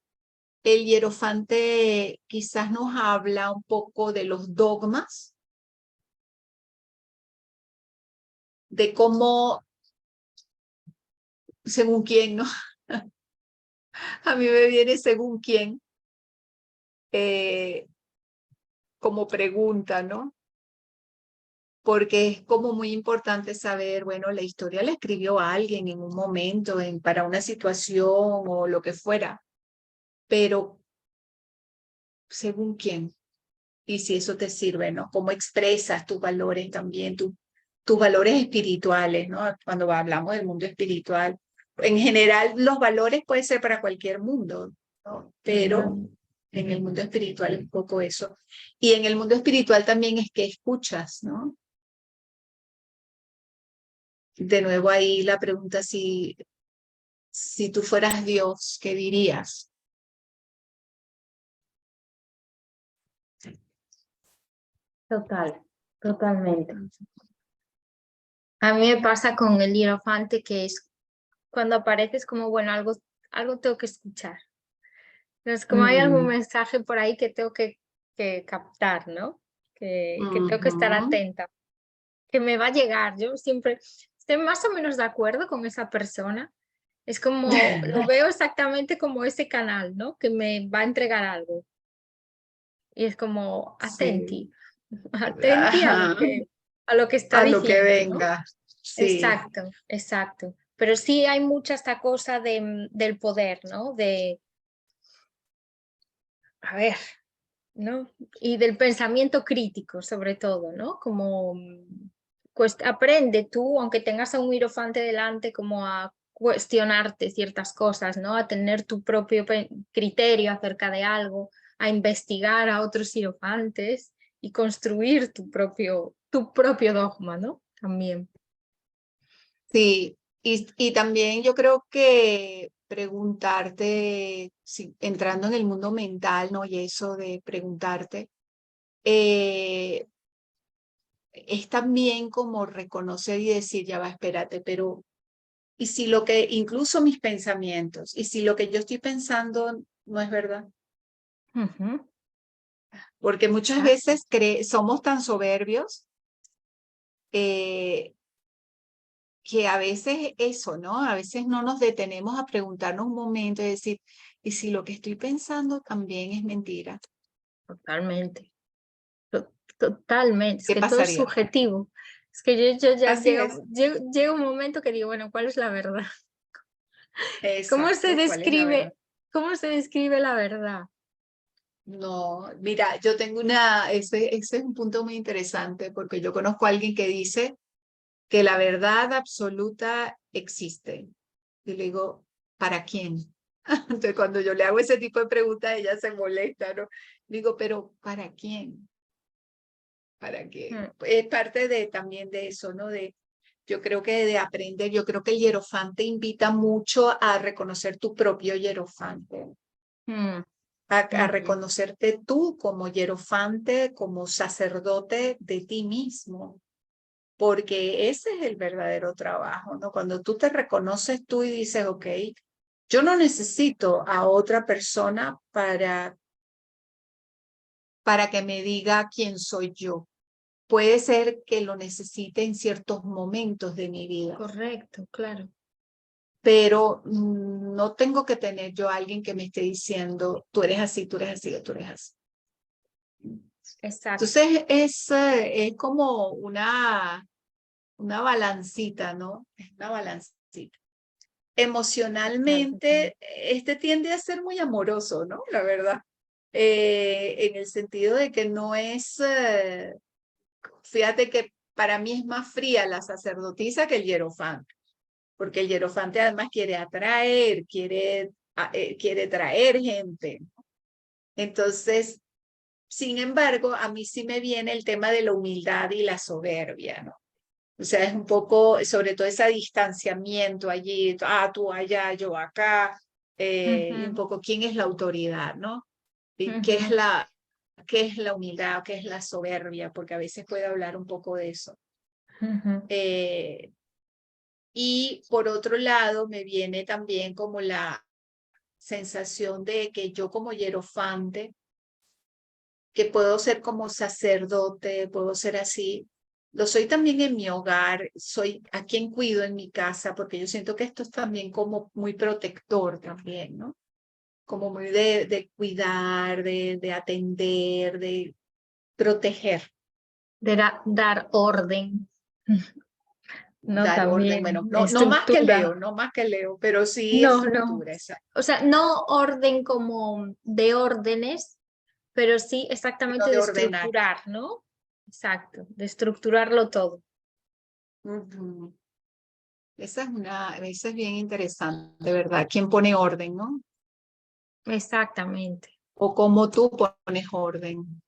el hierofante quizás nos habla un poco de los dogmas, de cómo, según quién, ¿no? A mí me viene según quién, como pregunta, ¿no? Porque es como muy importante saber, bueno, la historia la escribió alguien en un momento, para una situación o lo que fuera, pero según quién, y si eso te sirve, ¿no? Cómo expresas tus valores también, tus valores espirituales, ¿no? Cuando hablamos del mundo espiritual, en general los valores pueden ser para cualquier mundo, ¿no? Pero en el mundo espiritual es un poco eso. Y en el mundo espiritual también es que escuchas, ¿no? De nuevo ahí la pregunta, si tú fueras Dios, ¿qué dirías? Totalmente. A mí me pasa con el hierofante que es cuando apareces como, bueno, algo tengo que escuchar. Entonces, como hay algún mensaje por ahí que tengo que captar, ¿no? Que tengo que estar atenta, que me va a llegar. Yo siempre estoy más o menos de acuerdo con esa persona. Es como, lo veo exactamente como ese canal, ¿no? Que me va a entregar algo. Y es como, atenti, atenti a lo que está a lo que diciendo, ¿no? venga, sí. Exacto, exacto. Pero sí hay mucha esta cosa del poder, ¿no? A ver, ¿no? Y del pensamiento crítico, sobre todo, ¿no? Como aprende tú, aunque tengas a un hierofante delante, como a cuestionarte ciertas cosas, ¿no? A tener tu propio criterio acerca de algo, a investigar a otros hierofantes y construir tu propio dogma, ¿no? También. Sí, y también yo creo que preguntarte, entrando en el mundo mental, ¿no? Y eso de preguntarte, es también como reconocer y decir, ya va, espérate, pero, ¿y si lo que, incluso mis pensamientos, y si lo que yo estoy pensando no es verdad? Porque muchas veces somos tan soberbios que a veces eso, ¿no? A veces no nos detenemos a preguntarnos un momento y decir, ¿y si lo que estoy pensando también es mentira? Totalmente. Totalmente. Es ¿Qué que todo es pasaría? subjetivo. Es que yo ya Así es. llega un momento que digo, bueno, ¿cuál es la verdad? Exacto. ¿Cuál es la verdad? ¿Cómo se describe la verdad? No, mira, yo tengo ese es un punto muy interesante porque yo conozco a alguien que dice que la verdad absoluta existe. Y le digo, ¿para quién? Entonces, cuando yo le hago ese tipo de preguntas, ella se molesta, ¿no? Digo, pero ¿para quién? ¿Para qué? Es parte también de eso, ¿no? Yo creo que de aprender, yo creo que el hierofante invita mucho a reconocer tu propio hierofante, a reconocerte tú como hierofante, como sacerdote de ti mismo, porque ese es el verdadero trabajo, ¿no? Cuando tú te reconoces tú y dices, ok, yo no necesito a otra persona para que me diga quién soy yo. Puede ser que lo necesite en ciertos momentos de mi vida. Correcto, claro. Pero no tengo que tener yo a alguien que me esté diciendo, tú eres así, tú eres así, tú eres así. Exacto. Entonces es como una balancita, ¿no? Es una balancita. Emocionalmente, tiende a ser muy amoroso, ¿no? La verdad. En el sentido de que no es, fíjate que para mí es más fría la sacerdotisa que el hierofante, porque el hierofante además quiere atraer, quiere traer gente. Entonces, sin embargo, a mí sí me viene el tema de la humildad y la soberbia, ¿no? O sea, es un poco, sobre todo ese distanciamiento allí, tú allá, yo acá, y un poco quién es la autoridad, ¿no? Y qué es la humildad, qué es la soberbia, porque a veces puede hablar un poco de eso. Y por otro lado, me viene también como la sensación de que yo como hierofante, que puedo ser como sacerdote, puedo ser así, lo soy también en mi hogar, soy a quien cuido en mi casa, porque yo siento que esto es también como muy protector también, ¿no? Como muy de cuidar, de atender, de proteger. De dar orden. No, Dar orden, también bueno, no más que estructura. Leo, no más que Leo, pero sí No, no. estructura, esa, O sea, no orden como de órdenes, pero sí sino exactamente de de ordenar. estructurar, ¿no? Exacto, de estructurarlo todo. Ujú. Esa es bien interesante, ¿verdad? ¿Quién pone orden, no? Exactamente. O cómo tú pones orden,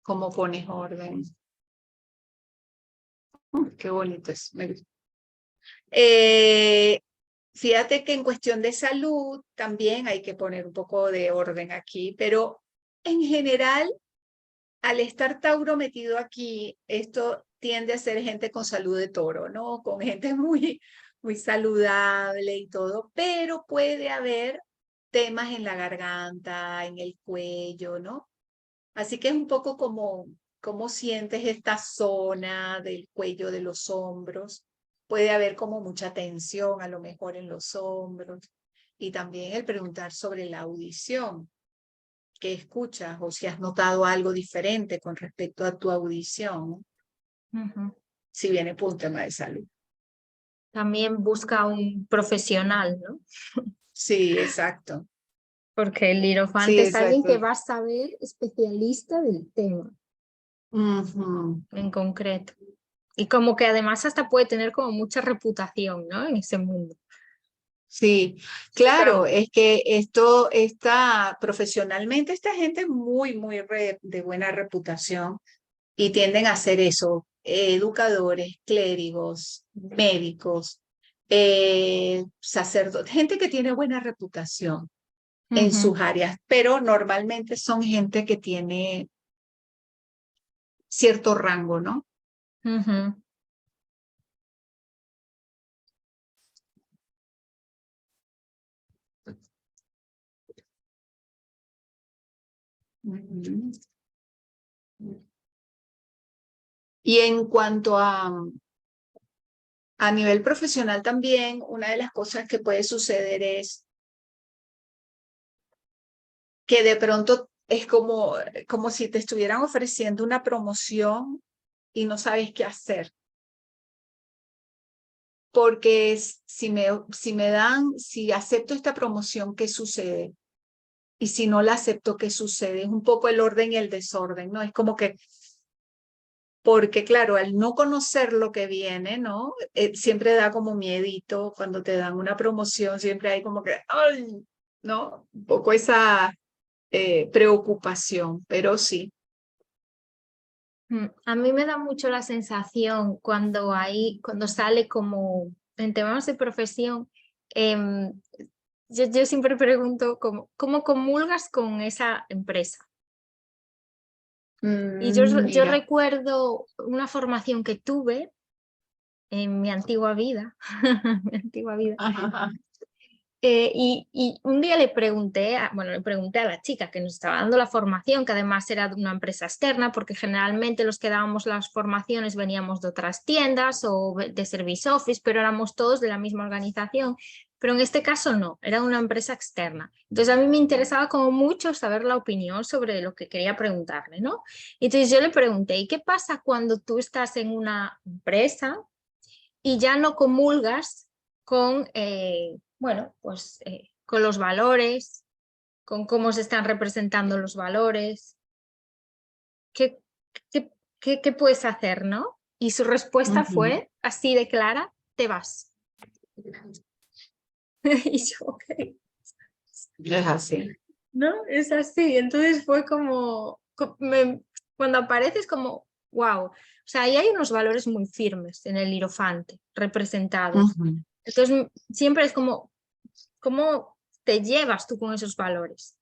cómo pones orden. Qué bonito es. Me gusta. Fíjate que en cuestión de salud también hay que poner un poco de orden aquí, pero en general, al estar Tauro metido aquí, esto tiende a ser gente con salud de toro, ¿no? Con gente muy saludable y todo, pero puede haber temas en la garganta, en el cuello, ¿no? Así que es un poco como cómo sientes esta zona del cuello, de los hombros. Puede haber como mucha tensión a lo mejor en los hombros. Y también el preguntar sobre la audición, qué escuchas o si has notado algo diferente con respecto a tu audición, si viene por un tema de salud. También busca un profesional, ¿no? Sí, exacto. Porque el Sí, hierofante es alguien que exacto. va a saber especialista del tema Ujú. en concreto. Y como que además hasta puede tener como mucha reputación, ¿no? En ese mundo. Sí, claro, es que esto está profesionalmente, esta gente es muy de buena reputación y tienden a hacer eso, educadores, clérigos, médicos, sacerdotes, gente que tiene buena reputación en sus áreas, pero normalmente son gente que tiene cierto rango, ¿no? Ujú. Y en cuanto a nivel profesional también, una de las cosas que puede suceder es que de pronto es como si te estuvieran ofreciendo una promoción y no sabes qué hacer. Porque si acepto esta promoción, ¿qué sucede? Y si no la acepto, ¿qué sucede? Es un poco el orden y el desorden, ¿no? Es como que, porque claro, al no conocer lo que viene, ¿no? Siempre da como miedito cuando te dan una promoción, siempre hay como que, ¡ay! ¿No? Un poco esa preocupación, pero sí. A mí me da mucho la sensación cuando sale como en temas de profesión, em, yo siempre pregunto cómo comulgas con esa empresa. Y yo Mira. recuerdo una formación que tuve en mi antigua vida, mi antigua vida. Ajá. Y un día le pregunté, le pregunté a la chica que nos estaba dando la formación, que además era de una empresa externa, porque generalmente los que dábamos las formaciones veníamos de otras tiendas o de Service Office, pero éramos todos de la misma organización. Pero en este caso no, era una empresa externa. Entonces a mí me interesaba como mucho saber la opinión sobre lo que quería preguntarle, ¿no? Entonces yo le pregunté, ¿y qué pasa cuando tú estás en una empresa y ya no comulgas con, con los valores, con cómo se están representando los valores? ¿Qué, ¿qué puedes hacer, no? Y su respuesta fue así de clara, te vas. Y yo, ok. Es así. ¿No? Es así. Entonces fue como, cuando apareces como, wow. O sea, ahí hay unos valores muy firmes en el hierofante representados. Entonces siempre es como, ¿cómo te llevas tú con esos valores?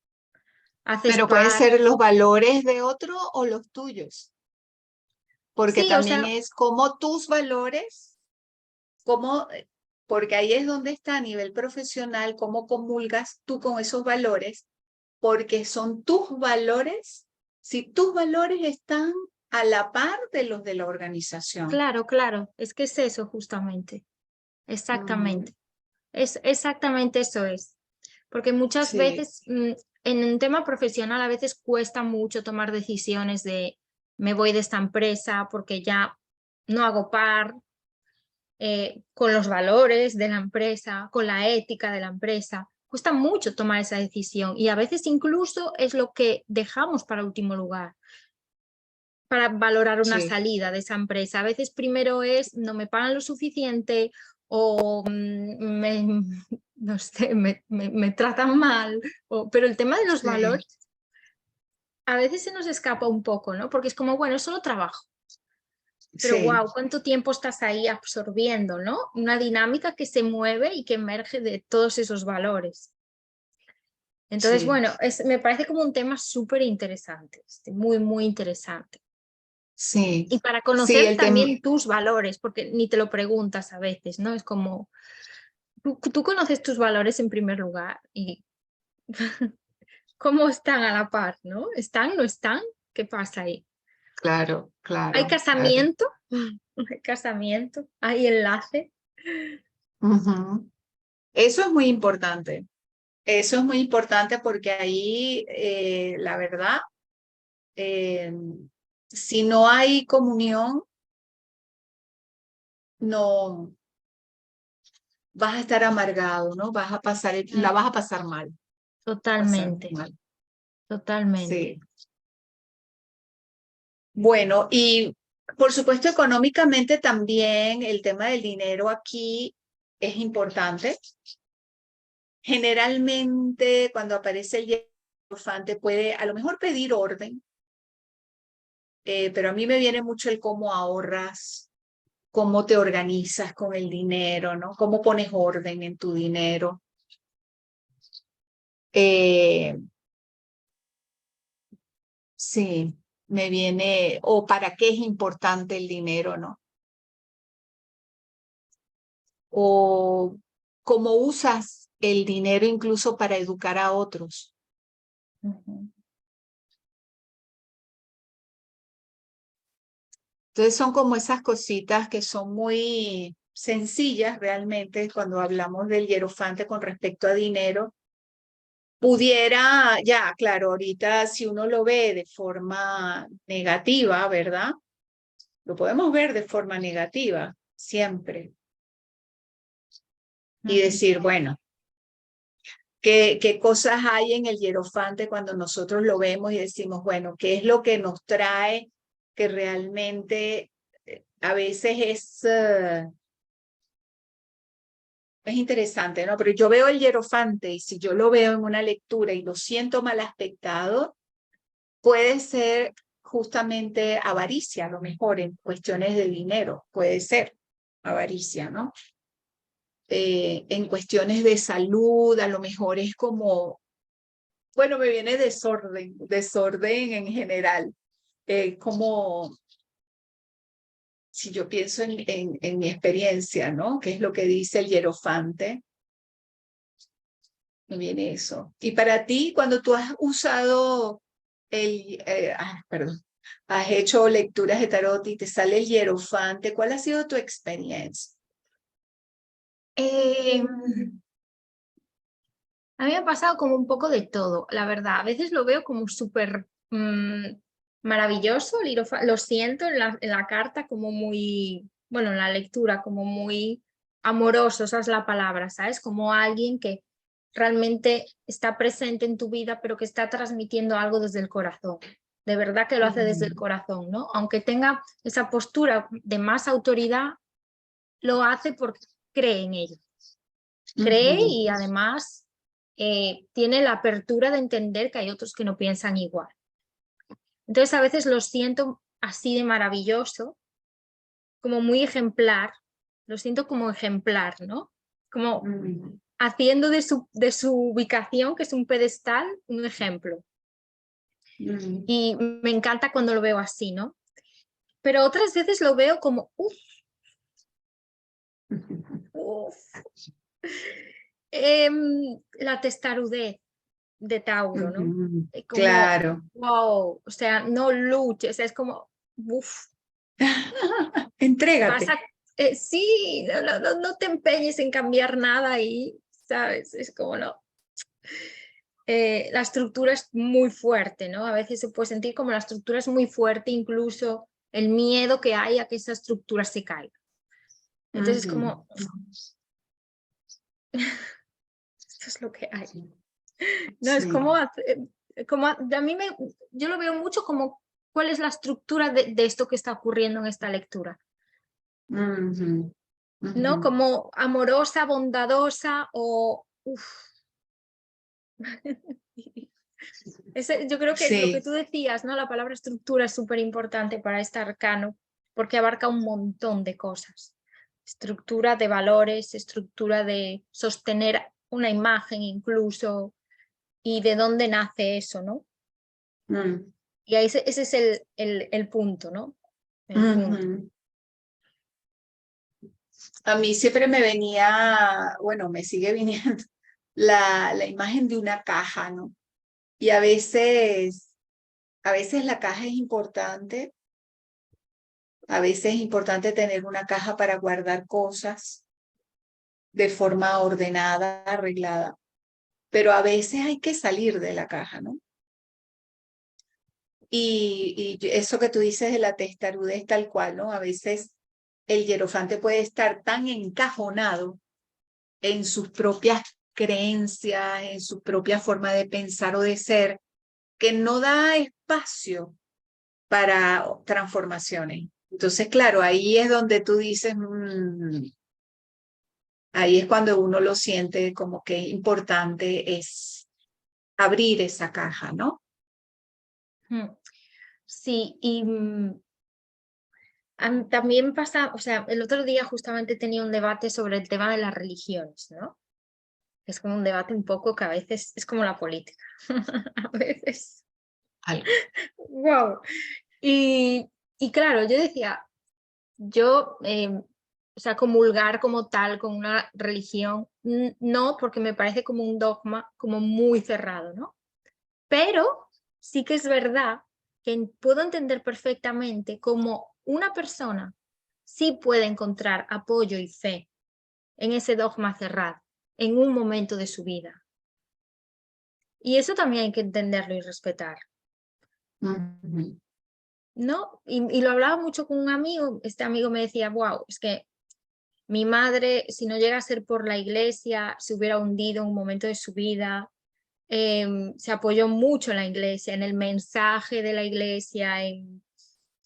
¿Haces Pero pueden paz? ser los valores de otro o los tuyos, porque Sí, o también sea, es como tus valores, como, porque ahí es donde está a nivel profesional, cómo comulgas tú con esos valores, porque son tus valores, si tus valores están a la par de los de la organización. claro, claro, es que es eso justamente. Exactamente. Es exactamente eso es. Porque muchas Sí, veces en un tema profesional a veces cuesta mucho tomar decisiones de me voy de esta empresa porque ya no hago par con los valores de la empresa, con la ética de la empresa. Cuesta mucho tomar esa decisión y a veces incluso es lo que dejamos para último lugar, para valorar una sí, salida de esa empresa. A veces primero es no me pagan lo suficiente o no sé, me tratan mal, pero el tema de los sí, valores a veces se nos escapa un poco, ¿no? Porque es como, bueno, es solo trabajo, pero sí, wow, ¿cuánto tiempo estás ahí absorbiendo, ¿no? Una dinámica que se mueve y que emerge de todos esos valores. Entonces, sí, bueno, me parece como un tema súper interesante, muy, muy interesante. sí, Y para sí, conocer el tema, también tus valores, porque ni te lo preguntas a veces, ¿no? Es como, tú conoces tus valores en primer lugar y cómo están a la par, ¿no? ¿Están, no están? ¿Qué pasa ahí? claro, ¿Hay claro, claro. casamiento? ¿Hay casamiento? ¿Hay enlace? Ujú. Eso es muy importante. Eso es muy importante porque ahí, la verdad, eh, si no hay comunión, no vas a estar amargado, ¿no? Vas a pasar, la vas a pasar mal, pasar Totalmente, mal. totalmente. Sí. Bueno, y por supuesto, económicamente también el tema del dinero aquí es importante. Generalmente, cuando aparece el hierofante, puede a lo mejor pedir orden, pero a mí me viene mucho el cómo ahorras, cómo te organizas con el dinero, ¿no? Cómo pones orden en tu dinero. Eh, sí, me viene, o para qué es importante el dinero, ¿no? O cómo usas el dinero incluso para educar a otros. Ujú. Entonces son como esas cositas que son muy sencillas realmente cuando hablamos del hierofante con respecto a dinero. Pudiera, ya, claro, ahorita si uno lo ve de forma negativa, ¿verdad? Lo podemos ver de forma negativa siempre y Ujú. decir, bueno, qué cosas hay en el hierofante cuando nosotros lo vemos y decimos, bueno, ¿qué es lo que nos trae que realmente a veces es interesante, ¿no? Pero yo veo el hierofante y si yo lo veo en una lectura y lo siento mal aspectado, puede ser justamente avaricia, a lo mejor en cuestiones de dinero, puede ser avaricia, ¿no? En cuestiones de salud, a lo mejor es como, bueno, me viene desorden, desorden en general, como si yo pienso en mi experiencia, ¿no? ¿Qué es lo que dice el hierofante? Me viene eso. Y para ti, cuando tú has usado perdón, has hecho lecturas de tarot y te sale el hierofante, ¿cuál ha sido tu experiencia? Eh, a mí me ha pasado como un poco de todo, la verdad. A veces lo veo como súper maravilloso, lo siento en la carta como muy, bueno, en la lectura como muy amoroso, esa es la palabra, ¿sabes? Como alguien que realmente está presente en tu vida, pero que está transmitiendo algo desde el corazón. de verdad que lo hace desde el corazón, ¿no? Aunque tenga esa postura de más autoridad, lo hace porque cree en ello. Cree y además tiene la apertura de entender que hay otros que no piensan igual. Entonces a veces lo siento así de maravilloso, como muy ejemplar, lo siento como ejemplar, ¿no? Como haciendo de su ubicación, que es un pedestal, un ejemplo. Y me encanta cuando lo veo así, ¿no? Pero otras veces lo veo como, uff. La testarudez de Tauro, ¿no? Como, claro. wow, o sea, no luches, es como, uff. Entrégate. Sí, no te empeñes en cambiar nada y, ¿sabes? Es como no. La estructura es muy fuerte, ¿no? A veces se puede sentir como la estructura es muy fuerte, incluso el miedo que hay a que esa estructura se caiga. Entonces es como, esto es lo que hay. No, sí. Es como a mí yo lo veo mucho como cuál es la estructura de esto que está ocurriendo en esta lectura. ¿No? Como amorosa, bondadosa o... yo creo que lo que tú decías, ¿no? La palabra estructura es súper importante para este arcano porque abarca un montón de cosas. Estructura de valores, estructura de sostener una imagen incluso y de dónde nace eso, ¿no? Y ahí ese es el punto, ¿no? El punto. A mí siempre me venía, bueno, me sigue viniendo la imagen de una caja, ¿no? Y a veces la caja es importante, a veces es importante tener una caja para guardar cosas de forma ordenada, arreglada, pero a veces hay que salir de la caja, ¿no? Y eso que tú dices de la testarudez tal cual, ¿no? A veces el hierofante puede estar tan encajonado en sus propias creencias, en su propia forma de pensar o de ser, que no da espacio para transformaciones. Entonces, claro, ahí es donde tú dices, ahí es cuando uno lo siente como que importante es abrir esa caja, ¿no? Sí, y también pasa, o sea, el otro día justamente tenía un debate sobre el tema de las religiones, ¿no? Es como un debate un poco que a veces es como la política, a veces. Wow. Y claro, yo decía, yo, o sea, comulgar como tal con una religión, no, porque me parece como un dogma como muy cerrado, ¿no? Pero sí que es verdad que puedo entender perfectamente cómo una persona sí puede encontrar apoyo y fe en ese dogma cerrado, en un momento de su vida. Y eso también hay que entenderlo y respetar. ¿No? Y lo hablaba mucho con un amigo, este amigo me decía, wow, es que mi madre, si no llega a ser por la iglesia, se hubiera hundido en un momento de su vida, se apoyó mucho en la iglesia, en el mensaje de la iglesia, en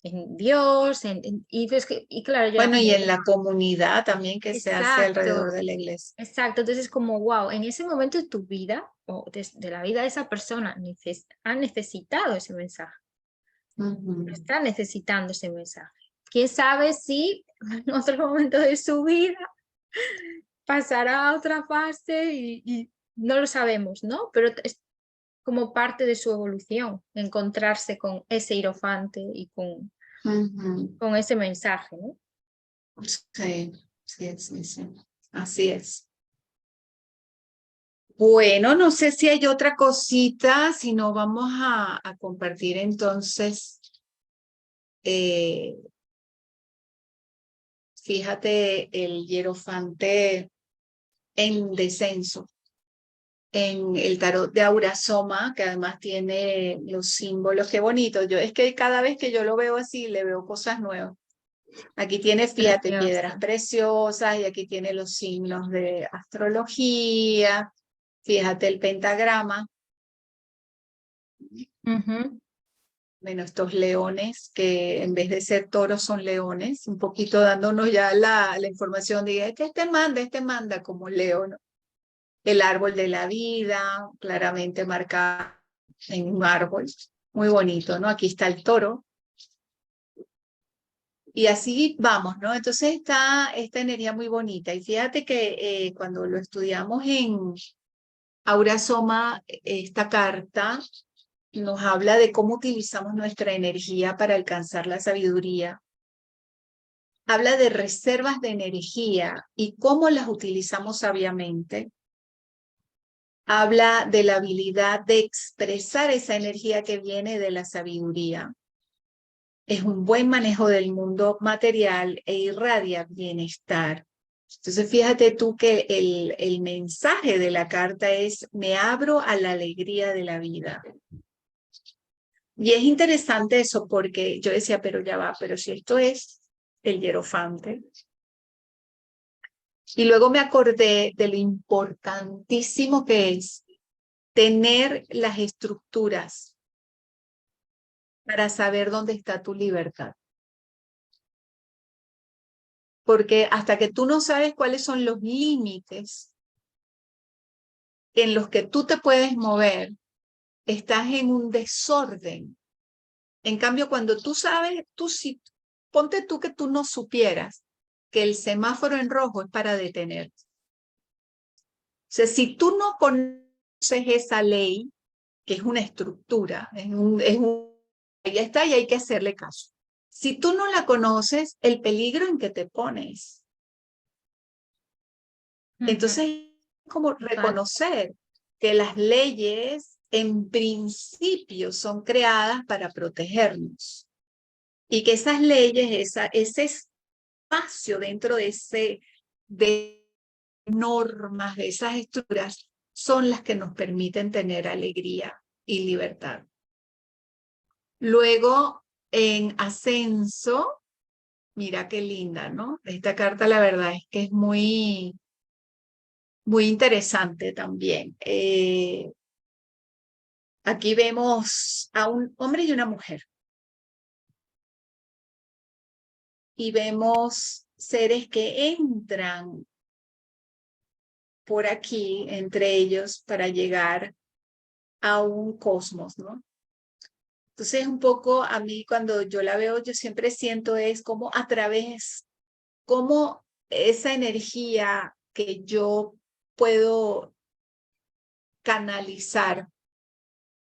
Dios, y claro, bueno, y en la comunidad también que se hace alrededor de la iglesia. Exacto, entonces es como, wow, en ese momento de tu vida, o de la vida de esa persona, ha necesitado ese mensaje. Está necesitando ese mensaje. ¿Quién sabe si en otro momento de su vida pasará a otra fase y no lo sabemos, ¿no? Pero es como parte de su evolución, encontrarse con ese hierofante y con ese mensaje, ¿no? Sí, sí. Así es. Bueno, no sé si hay otra cosita, si no vamos a compartir entonces. Fíjate el hierofante en descenso, en el tarot de Aura Soma, que además tiene los símbolos. Qué bonito. Es que cada vez que yo lo veo así, le veo cosas nuevas. Aquí tiene, fíjate, piedras preciosas y aquí tiene los signos de astrología. Fíjate el pentagrama. Bueno, estos leones que en vez de ser toros son leones, un poquito dándonos ya la información de que este manda como león. El árbol de la vida, claramente marcado en un árbol, muy bonito, ¿no? Aquí está el toro. Y así vamos, ¿no? Entonces está esta energía muy bonita. Y fíjate que cuando lo estudiamos en Aura Soma, esta carta nos habla de cómo utilizamos nuestra energía para alcanzar la sabiduría. Habla de reservas de energía y cómo las utilizamos sabiamente. Habla de la habilidad de expresar esa energía que viene de la sabiduría. Es un buen manejo del mundo material e irradia bienestar. Entonces, fíjate tú que el mensaje de la carta es: me abro a la alegría de la vida. Y es interesante eso porque yo decía, pero ya va, pero si esto es el hierofante. Y luego me acordé de lo importantísimo que es tener las estructuras para saber dónde está tu libertad. Porque hasta que tú no sabes cuáles son los límites en los que tú te puedes mover, estás en un desorden. En cambio, cuando tú sabes, ponte tú que tú no supieras que el semáforo en rojo es para detenerte. O sea, si tú no conoces esa ley, que es una estructura, ahí está y hay que hacerle caso. Si tú no la conoces, el peligro en que te pones. Entonces, como reconocer que las leyes en principio son creadas para protegernos y que esas leyes, ese espacio dentro de normas, de esas estructuras, son las que nos permiten tener alegría y libertad. Luego, en ascenso, mira qué linda, ¿no? Esta carta la verdad es que es muy interesante también. Aquí vemos a un hombre y una mujer. Y vemos seres que entran por aquí, entre ellos, para llegar a un cosmos, ¿no? Entonces, un poco a mí cuando yo la veo, yo siempre siento es como a través, como esa energía que yo puedo canalizar,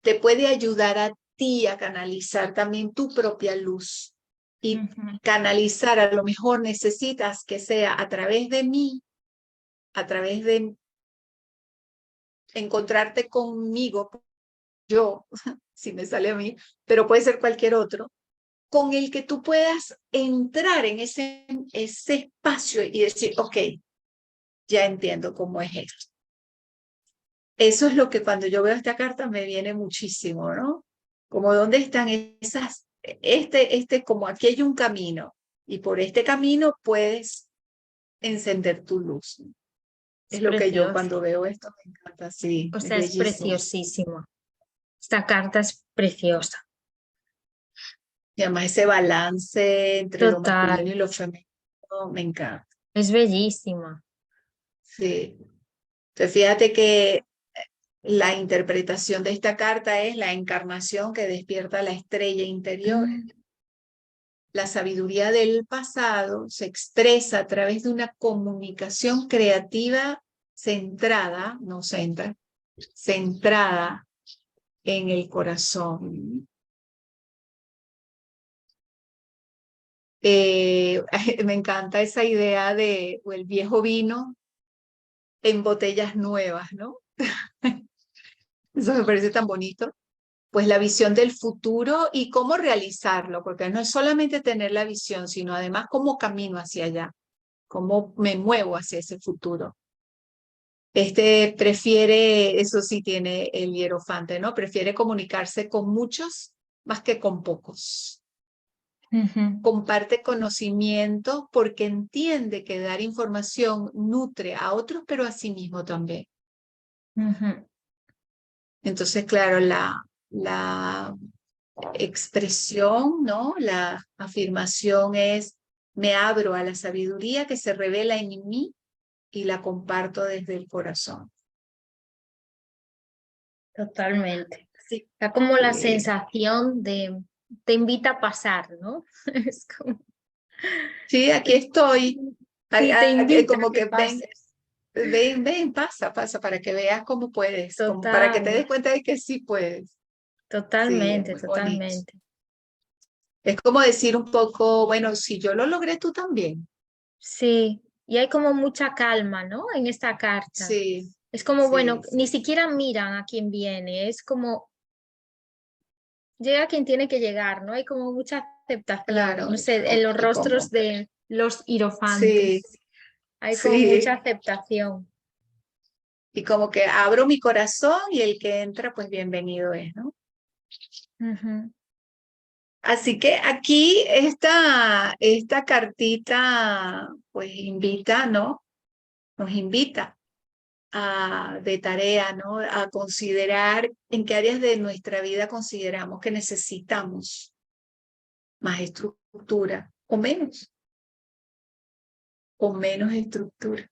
te puede ayudar a ti a canalizar también tu propia luz. Y canalizar, a lo mejor necesitas que sea a través de mí, a través de encontrarte conmigo, yo, si me sale a mí, pero puede ser cualquier otro, con el que tú puedas entrar en ese espacio y decir, ok, ya entiendo cómo es esto. Eso es lo que cuando yo veo esta carta me viene muchísimo, ¿no? Como dónde están esas, como aquí hay un camino y por este camino puedes encender tu luz. Es lo que yo cuando veo esto me encanta, sí, O es sea, es bellísimo. preciosísimo. Esta carta es preciosa. Y además ese balance entre lo masculino y Total, lo femenino me encanta. es bellísima. Sí. Entonces fíjate que la interpretación de esta carta es la encarnación que despierta la estrella interior. La sabiduría del pasado se expresa a través de una comunicación creativa centrada, no centra, centrada en el corazón. Me encanta esa idea de el viejo vino en botellas nuevas, ¿no? Eso me parece tan bonito. Pues la visión del futuro y cómo realizarlo, porque no es solamente tener la visión, sino además cómo camino hacia allá, cómo me muevo hacia ese futuro. Este prefiere, eso sí tiene el hierofante, ¿no? Prefiere comunicarse con muchos más que con pocos. Comparte conocimiento porque entiende que dar información nutre a otros, pero a sí mismo también. Entonces, claro, la expresión, ¿no? La afirmación es, me abro a la sabiduría que se revela en mí y la comparto desde el corazón. Totalmente. Sí. Da como la sensación de, te invita a pasar, ¿no? Es como, Sí, aquí estoy. sí, te invita a Como que que ven, pases. ven, pasa, para que veas cómo puedes, como para que te Total, des cuenta de que sí puedes. Sí, es totalmente, muy bonito. totalmente. Es como decir un poco, bueno, si yo lo logré, tú también. Sí, y hay como mucha calma, ¿no? En esta carta. Sí, Es como, bueno, sí, ni sí. siquiera miran a quién viene, es como, llega quien tiene que llegar, ¿no? Hay como mucha aceptación, Claro. no sé, en los Y rostros como, de los sí, hierofantes. Hay como mucha sí. aceptación. Y como que abro mi corazón y el que entra, pues bienvenido es, ¿no? Ujú. Así que aquí esta cartita, pues invita, ¿no? Nos invita de tarea, ¿no? A considerar en qué áreas de nuestra vida consideramos que necesitamos más estructura o menos estructura.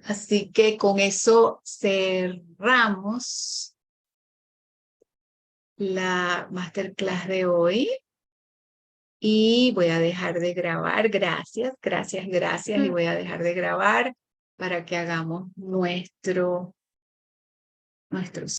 Así que con eso cerramos la masterclass de hoy y voy a dejar de grabar. Gracias, gracias, gracias. Y voy a dejar de grabar para que hagamos nuestro